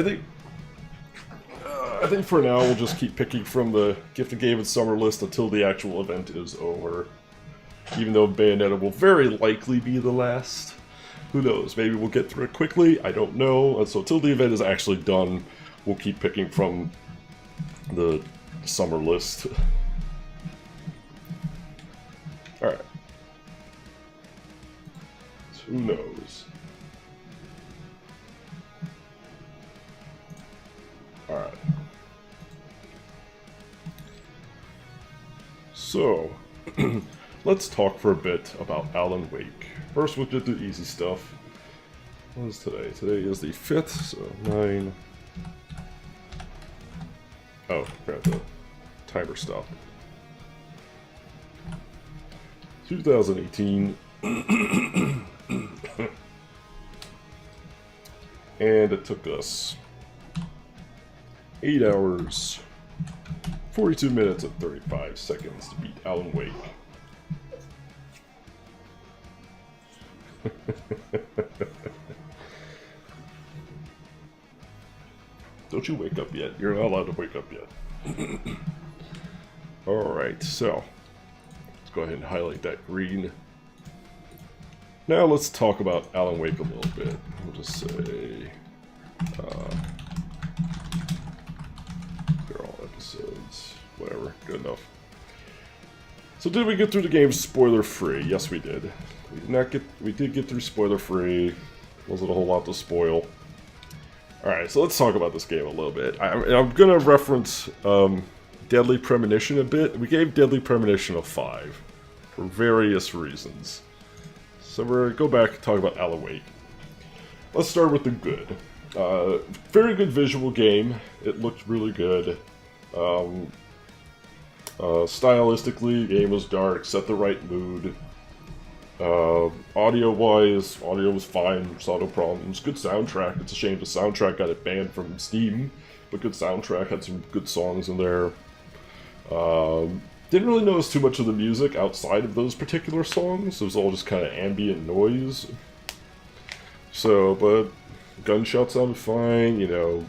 A: I think for now we'll just keep picking from the Gift of Gaben summer list until the actual event is over. Even though Bayonetta will very likely be the last. Who knows? Maybe we'll get through it quickly. I don't know. And so until the event is actually done, we'll keep picking from the summer list. Alright. Who knows? Alright. So, let's talk for a bit about Alan Wake. First, we'll just do the easy stuff. What is today? Today is the 5th, so 9. Oh, crap, the timer stopped. 2018. And it took us 8 hours, 42 minutes, and 35 seconds to beat Alan Wake. Don't you wake up yet. You're not allowed to wake up yet. Alright, so let's go ahead and highlight that green. Now let's talk about Alan Wake a little bit. We'll just say they're all episodes. Whatever, good enough. So did we get through the game spoiler free? Yes, we did. We did get through spoiler free. Wasn't a whole lot to spoil. Alright, so let's talk about this game a little bit. I'm gonna reference Deadly Premonition a bit. We gave Deadly Premonition a 5 for various reasons. So we're going to go back and talk about Alan Wake. Let's start with the good. Very good visual game. It looked really good. Stylistically, the game was dark, set the right mood. Audio-wise, audio was fine, saw no problems. Good soundtrack. It's a shame the soundtrack got it banned from Steam, but good soundtrack, had some good songs in there. Didn't really notice too much of the music outside of those particular songs. It was all just kind of ambient noise. So, but gunshots sounded fine, you know.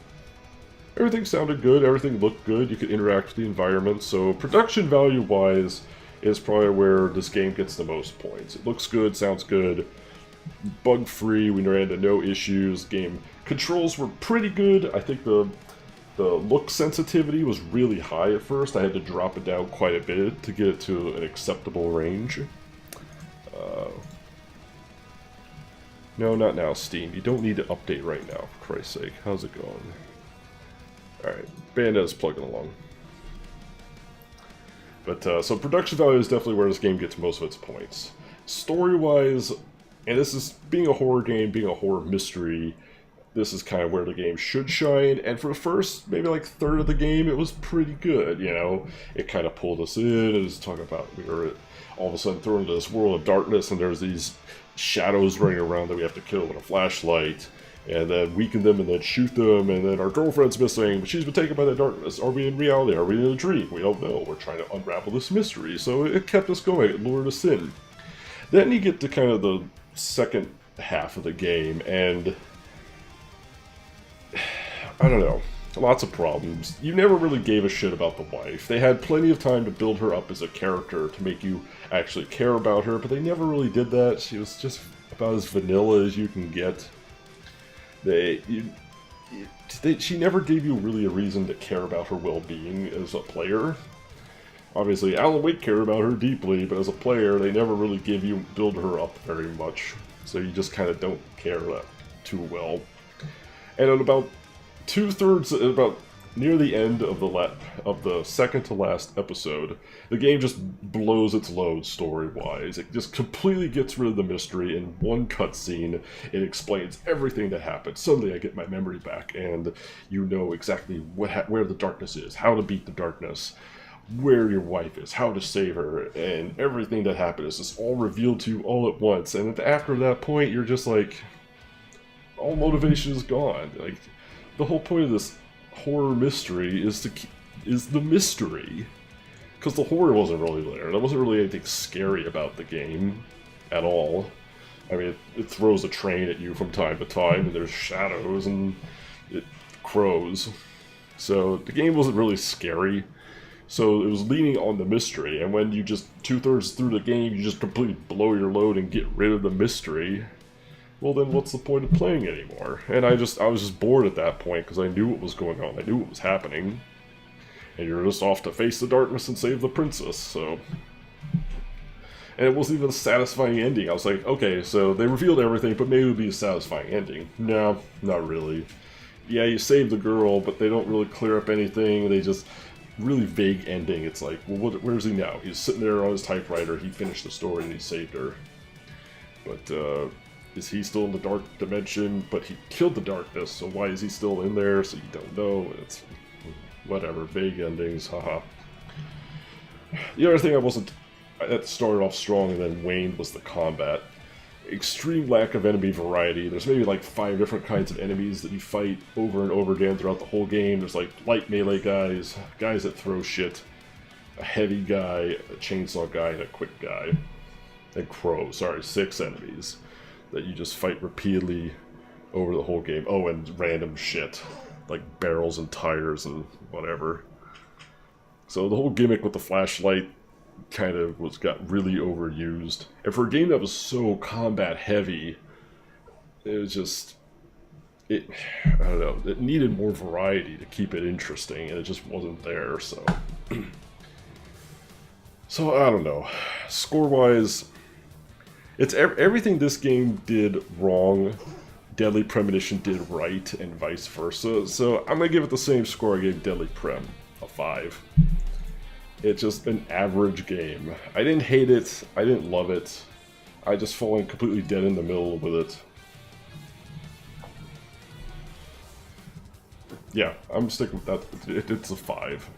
A: Everything sounded good, everything looked good, you could interact with the environment. So production value-wise is probably where this game gets the most points. It looks good, sounds good, bug-free, we ran into no issues. Game controls were pretty good. I think the look sensitivity was really high at first. I had to drop it down quite a bit to get it to an acceptable range. No, not now, Steam. You don't need to update right now, for Christ's sake. How's it going? Alright, Bandit's plugging along. But, so production value is definitely where this game gets most of its points. Story-wise, and this is being a horror game, being a horror mystery, this is kind of where the game should shine, and for the first, maybe like third of the game, it was pretty good, you know? It kind of pulled us in, it was talking about we were all of a sudden thrown into this world of darkness, and there's these shadows running around that we have to kill with a flashlight, and then weaken them and then shoot them, and then our girlfriend's missing, but she's been taken by the darkness. Are we in reality? Are we in a dream? We don't know. We're trying to unravel this mystery, so it kept us going, it lured us in. Then you get to kind of the second half of the game, and I don't know, lots of problems. You never really gave a shit about the wife. They had plenty of time to build her up as a character to make you actually care about her, but they never really did that. She was just about as vanilla as you can get. She never gave you really a reason to care about her well-being as a player. Obviously, Alan Wake cared about her deeply, but as a player, they never really build her up very much. So you just kind of don't care that too well. And at about about near the end of the second to last episode, the game just blows its load story-wise. It just completely gets rid of the mystery in one cutscene. It explains everything that happened. Suddenly I get my memory back, and you know exactly where the darkness is, how to beat the darkness, where your wife is, how to save her, and everything that happened is just all revealed to you all at once. And after that point, you're just like, all motivation is gone. Like, the whole point of this horror mystery is the mystery, because the horror wasn't really there. There wasn't really anything scary about the game at all. I mean, it throws a train at you from time to time, and there's shadows and it crows. So the game wasn't really scary. So it was leaning on the mystery, and when you just 2/3 through the game, you just completely blow your load and get rid of the mystery, well then what's the point of playing anymore? And I was just bored at that point, because I knew what was going on, I knew what was happening. And you're just off to face the darkness and save the princess, so... And it wasn't even a satisfying ending. I was like, okay, so they revealed everything, but maybe it would be a satisfying ending. No, not really. Yeah, you save the girl, but they don't really clear up anything, they just... Really vague ending. It's like, well, where's he now? He's sitting there on his typewriter, he finished the story and he saved her. But, is he still in the dark dimension? But he killed the darkness, so why is he still in there? So you don't know. It's whatever, vague endings, haha. The other thing I wasn't that started off strong and then waned was the combat. Extreme lack of enemy variety. There's maybe like 5 different kinds of enemies that you fight over and over again throughout the whole game. There's like light melee guys, guys that throw shit, a heavy guy, a chainsaw guy, and a quick guy. And crow, sorry, 6 enemies that you just fight repeatedly over the whole game. Oh, and random shit, like barrels and tires and whatever. So the whole gimmick with the flashlight kind of got really overused. And for a game that was so combat heavy, it was just... I don't know, it needed more variety to keep it interesting, and it just wasn't there, so... So, I don't know. Score-wise, it's everything this game did wrong, Deadly Premonition did right, and vice versa. So I'm going to give it the same score I gave Deadly Prem, a 5. It's just an average game. I didn't hate it, I didn't love it. I just fallen completely dead in the middle with it. Yeah, I'm sticking with that. It's a 5.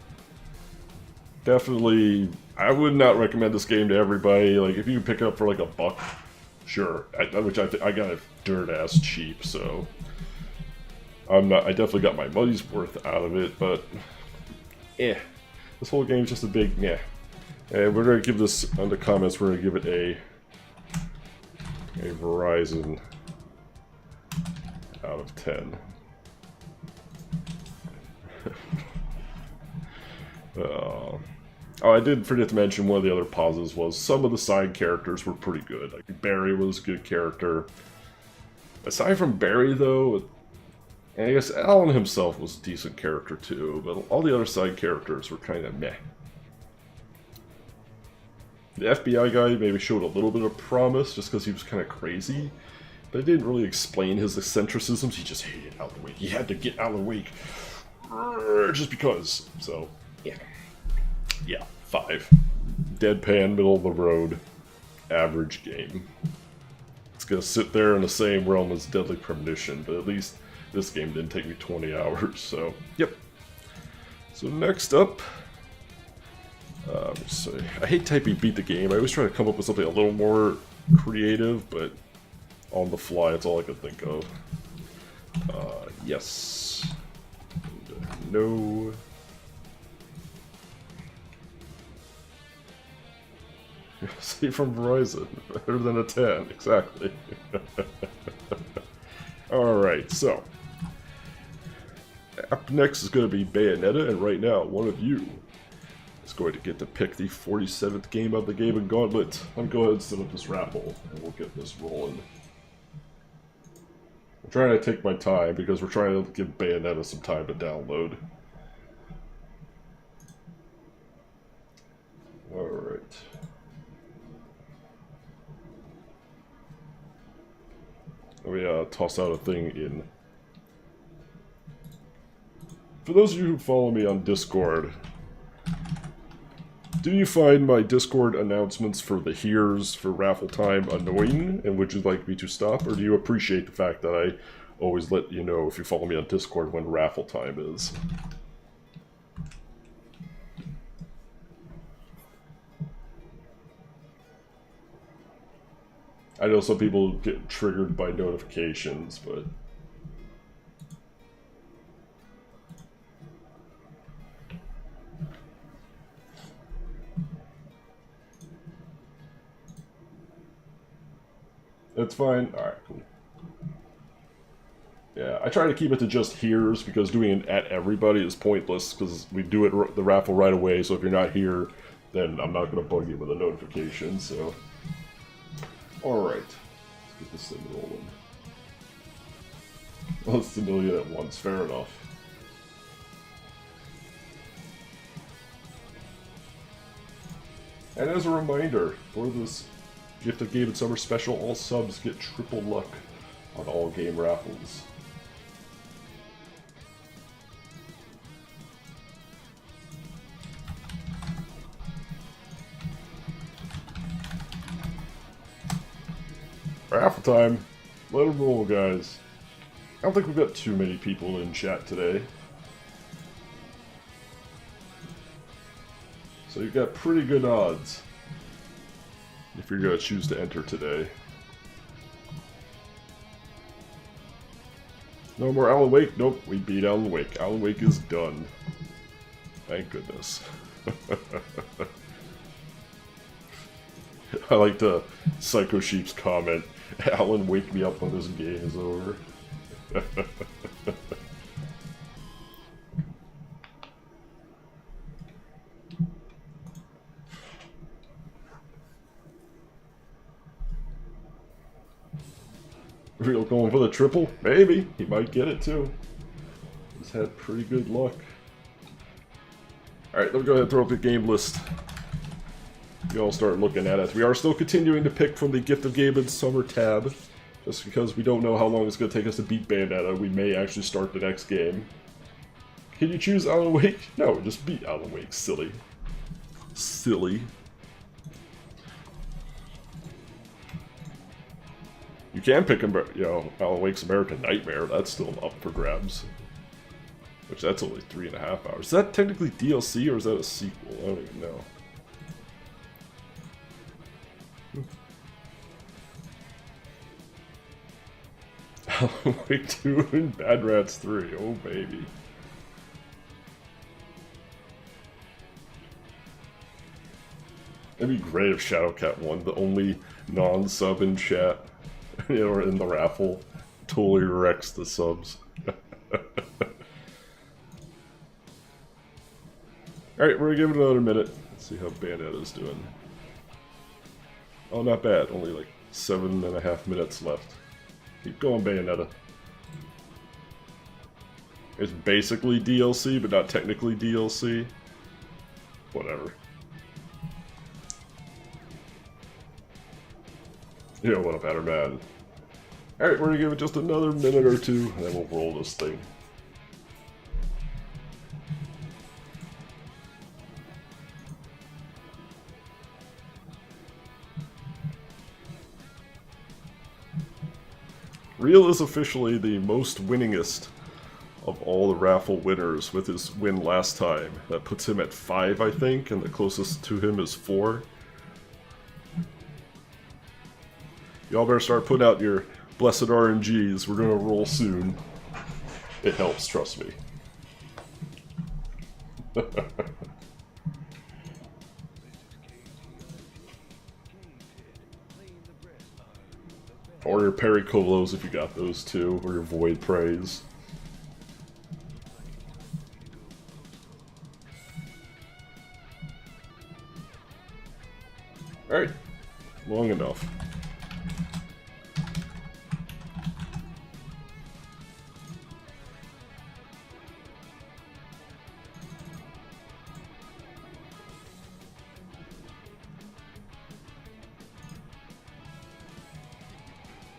A: Definitely, I would not recommend this game to everybody. Like, if you pick it up for like $1, sure. Which I got it dirt ass cheap, so I definitely got my money's worth out of it, but this whole game's just a big meh. And we're gonna give this on the comments. We're gonna give it a Verizon out of 10. Oh, I did forget to mention one of the other positives was some of the side characters were pretty good. Like Barry was a good character. Aside from Barry, though, and I guess Alan himself was a decent character too, but all the other side characters were kind of meh. The FBI guy maybe showed a little bit of promise just because he was kind of crazy, but it didn't really explain his eccentricisms. He just hated Alan Wake. He had to get Alan Wake just because. So, yeah, 5. Deadpan, middle of the road, average game. It's gonna sit there in the same realm as Deadly Premonition, but at least this game didn't take me 20 hours, so, yep. So next up, let's see. I hate typing beat the game. I always try to come up with something a little more creative, but on the fly, it's all I could think of. Yes. No. See from Verizon, better than a 10, exactly. Alright, so. Up next is going to be Bayonetta, and right now, one of you is going to get to pick the 47th game of the Gaben Gauntlet. I'm going to go ahead and set up this raffle, and we'll get this rolling. I'm trying to take my time, because we're trying to give Bayonetta some time to download. Alright. Let me toss out a thing in. For those of you who follow me on Discord, do you find my Discord announcements for the here's for raffle time annoying, and would you like me to stop, or do you appreciate the fact that I always let you know if you follow me on Discord when raffle time is? I know some people get triggered by notifications, but... That's fine. Alright, cool. Yeah, I try to keep it to just here's, because doing it at everybody is pointless, because we do it the raffle right away, so if you're not here, then I'm not going to bug you with a notification, so... Alright, let's get this thing rolling. Well, it's a million at once, fair enough. And as a reminder, for this Gift of Gaben Summer Special, all subs get triple luck on all game raffles. Raffle time. Let them roll, guys. I don't think we've got too many people in chat today. So you've got pretty good odds. if you're gonna choose to enter today. No more Alan Wake? Nope, we beat Alan Wake. Alan Wake is done. Thank goodness. I like the Psycho Sheep's comment, Alan, wake me up when this game is over. Real going for the triple? Maybe. He might get it too. He's had pretty good luck. Alright, let me go ahead and throw up the game list. You all start looking at it. We are still continuing to pick from the Gift of Gaben Summer tab. Just because we don't know how long it's going to take us to beat Bayonetta, we may actually start the next game. Can you choose Alan Wake? No, just beat Alan Wake, silly. Silly. You can pick, Alan Wake's American Nightmare. That's still up for grabs. Which, that's only 3.5 hours. Is that technically DLC, or is that a sequel? I don't even know. Alan Wake 2 and Bad Rats 3. Oh, baby. It'd be great if Shadowcat won, the only non-sub in chat. Or in the raffle. Totally wrecks the subs. Alright, we're gonna give it another minute. Let's see how Bayonetta's doing. Oh, not bad. Only like 7.5 minutes left. Keep going, Bayonetta. It's basically DLC, but not technically DLC. Whatever. You know what a better man. Alright, we're gonna give it just another minute or two, and then we'll roll this thing. Real is officially the most winningest of all the raffle winners with his win last time. That puts him at 5, I think, and the closest to him is 4. Y'all better start putting out your blessed RNGs. We're gonna roll soon. It helps, trust me. Or your Pericolos if you got those too, or your Void Praise. Alright, long enough.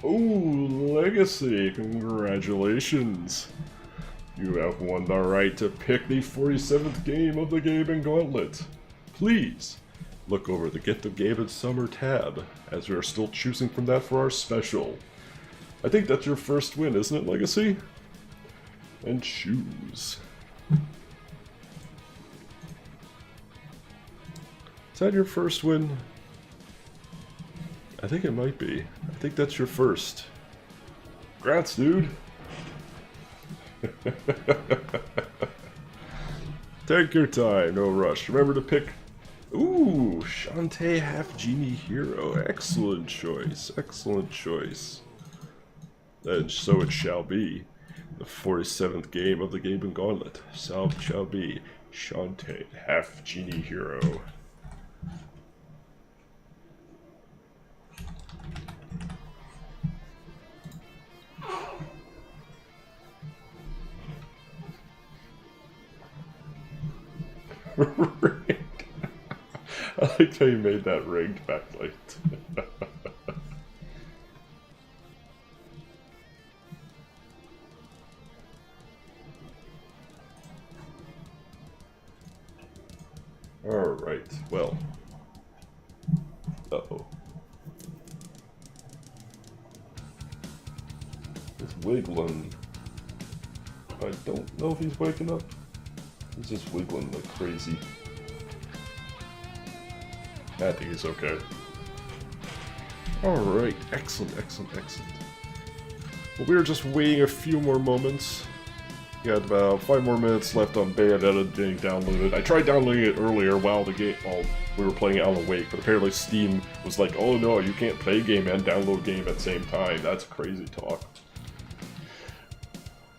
A: Ooh, Legacy, congratulations. You have won the right to pick the 47th game of the Gaben Gauntlet. Please, look over the Gift of Gaben Summer tab, as we are still choosing from that for our special. I think that's your first win, isn't it, Legacy? And choose. Is that your first win? I think it might be. I think that's your first. Congrats, dude! Take your time, no rush. Remember to pick... Ooh, Shantae Half Genie Hero. Excellent choice, excellent choice. And so it shall be. The 47th game of the Gaben Gauntlet. So it shall be Shantae Half Genie Hero. Rigged. I like how you made that rigged backlight. Alright, well. Uh-oh. It's wiggling. I don't know if he's waking up. He's just wiggling like crazy. I think he's okay. Alright, excellent, excellent, excellent. Well, we were just waiting a few more moments. We had about 5 more minutes left on Bayonetta being downloaded. I tried downloading it earlier while we were playing Alan Wake, but apparently Steam was like, oh no, you can't play game and download game at the same time. That's crazy talk.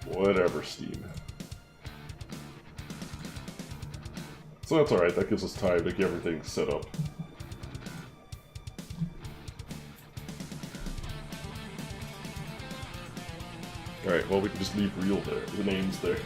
A: Whatever, Steam. So that's alright, that gives us time to get everything set up. Alright, well we can just leave real there, the names there.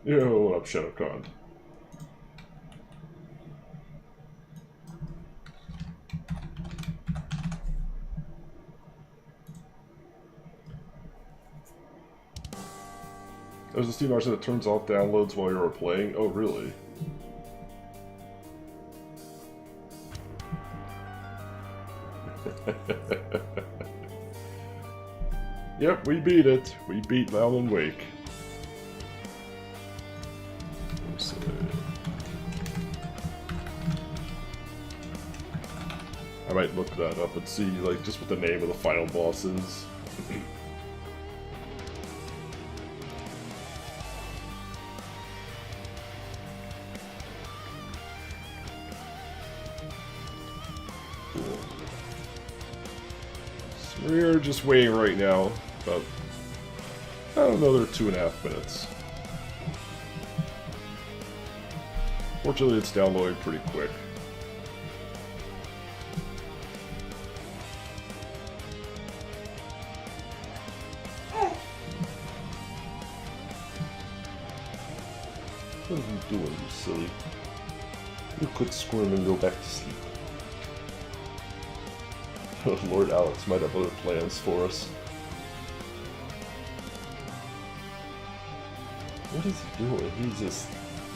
A: Yo, what up, Shadow Khan? There's a Steam version that turns off downloads while you're playing. Oh, really? Yep, we beat it. We beat Alan Wake. I might look that up and see, like, just what the name of the final boss is. Cool. So we're just waiting right now, about another 2.5 minutes. Fortunately, it's downloading pretty quick. What are you doing, you silly? You quit squirming and go back to sleep. Lord Alex might have other plans for us. What is he doing? He's just...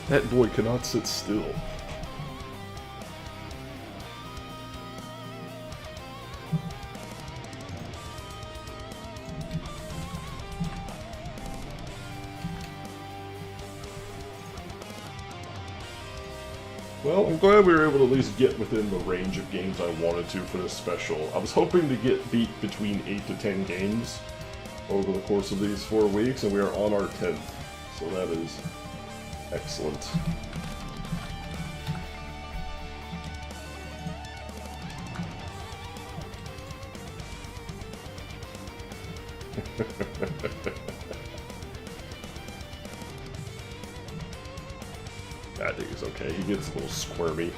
A: That boy cannot sit still. Well, I'm glad we were able to at least get within the range of games I wanted to for this special. I was hoping to get beat between 8 to 10 games over the course of these 4 weeks, and we are on our 10th. So that is excellent. I think it's okay. He gets a little squirmy.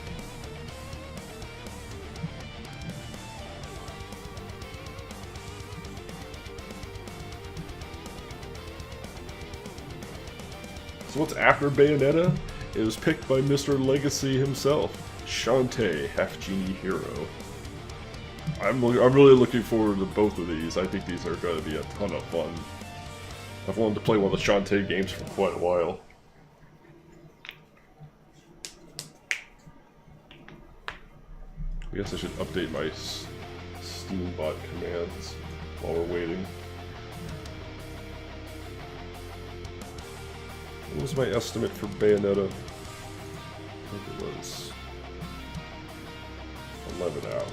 A: So what's after Bayonetta? It was picked by Mr. Legacy himself, Shantae, Half Genie Hero. I'm really looking forward to both of these. I think these are going to be a ton of fun. I've wanted to play one of the Shantae games for quite a while. I guess I should update my Steambot commands while we're waiting. What was my estimate for Bayonetta? I think it was 11 hours.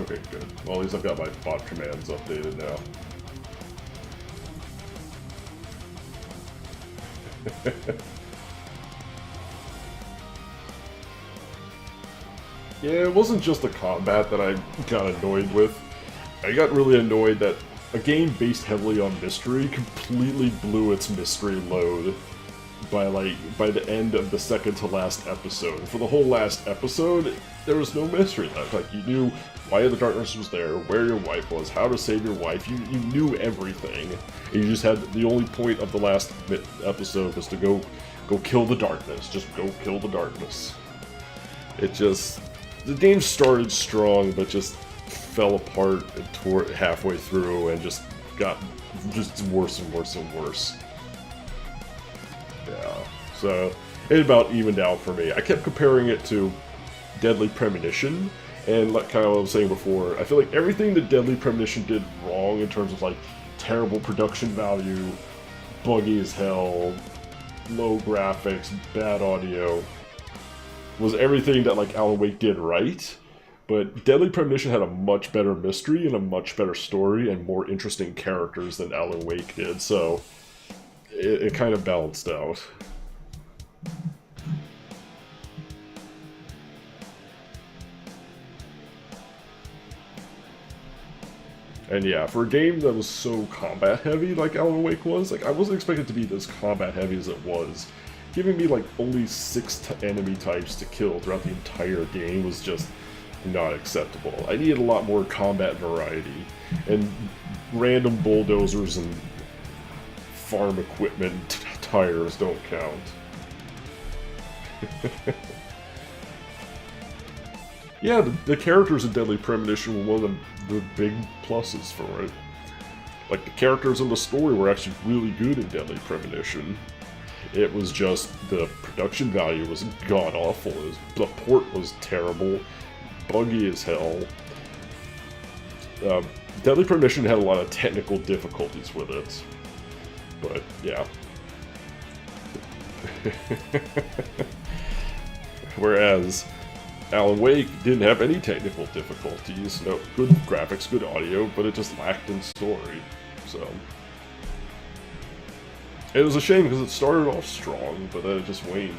A: Okay, good. Well, at least I've got my bot commands updated now. Yeah, it wasn't just the combat that I got annoyed with. I got really annoyed that a game based heavily on mystery completely blew its mystery load by the end of the second to last episode. And for the whole last episode, there was no mystery left. Like, you knew why the darkness was there, where your wife was, how to save your wife. You knew everything. And you just had the only point of the last episode was to go kill the darkness. Just go kill the darkness. It just, the game started strong, but just fell apart toward halfway through and just got just worse and worse and worse. Yeah, so it about evened out for me. I kept comparing it to Deadly Premonition, and like kind of what I was saying before, I feel like everything that Deadly Premonition did wrong in terms of like terrible production value, buggy as hell, low graphics, bad audio, was everything that like Alan Wake did right. But Deadly Premonition had a much better mystery and a much better story and more interesting characters than Alan Wake did, so it kind of balanced out. And yeah, for a game that was so combat heavy like Alan Wake was, like I wasn't expecting it to be this combat heavy as it was. Giving me like only 6 enemy types to kill throughout the entire game was just not acceptable. I needed a lot more combat variety, and random bulldozers and farm equipment tires don't count. Yeah, the characters in Deadly Premonition were one of the big pluses for it. Like, the characters in the story were actually really good in Deadly Premonition. It was just, the production value was god-awful. The port was terrible, buggy as hell. Deadly Premonition had a lot of technical difficulties with it. But, yeah. Whereas Alan Wake didn't have any technical difficulties. No, good graphics, good audio, but it just lacked in story. So it was a shame because it started off strong, but then it just waned.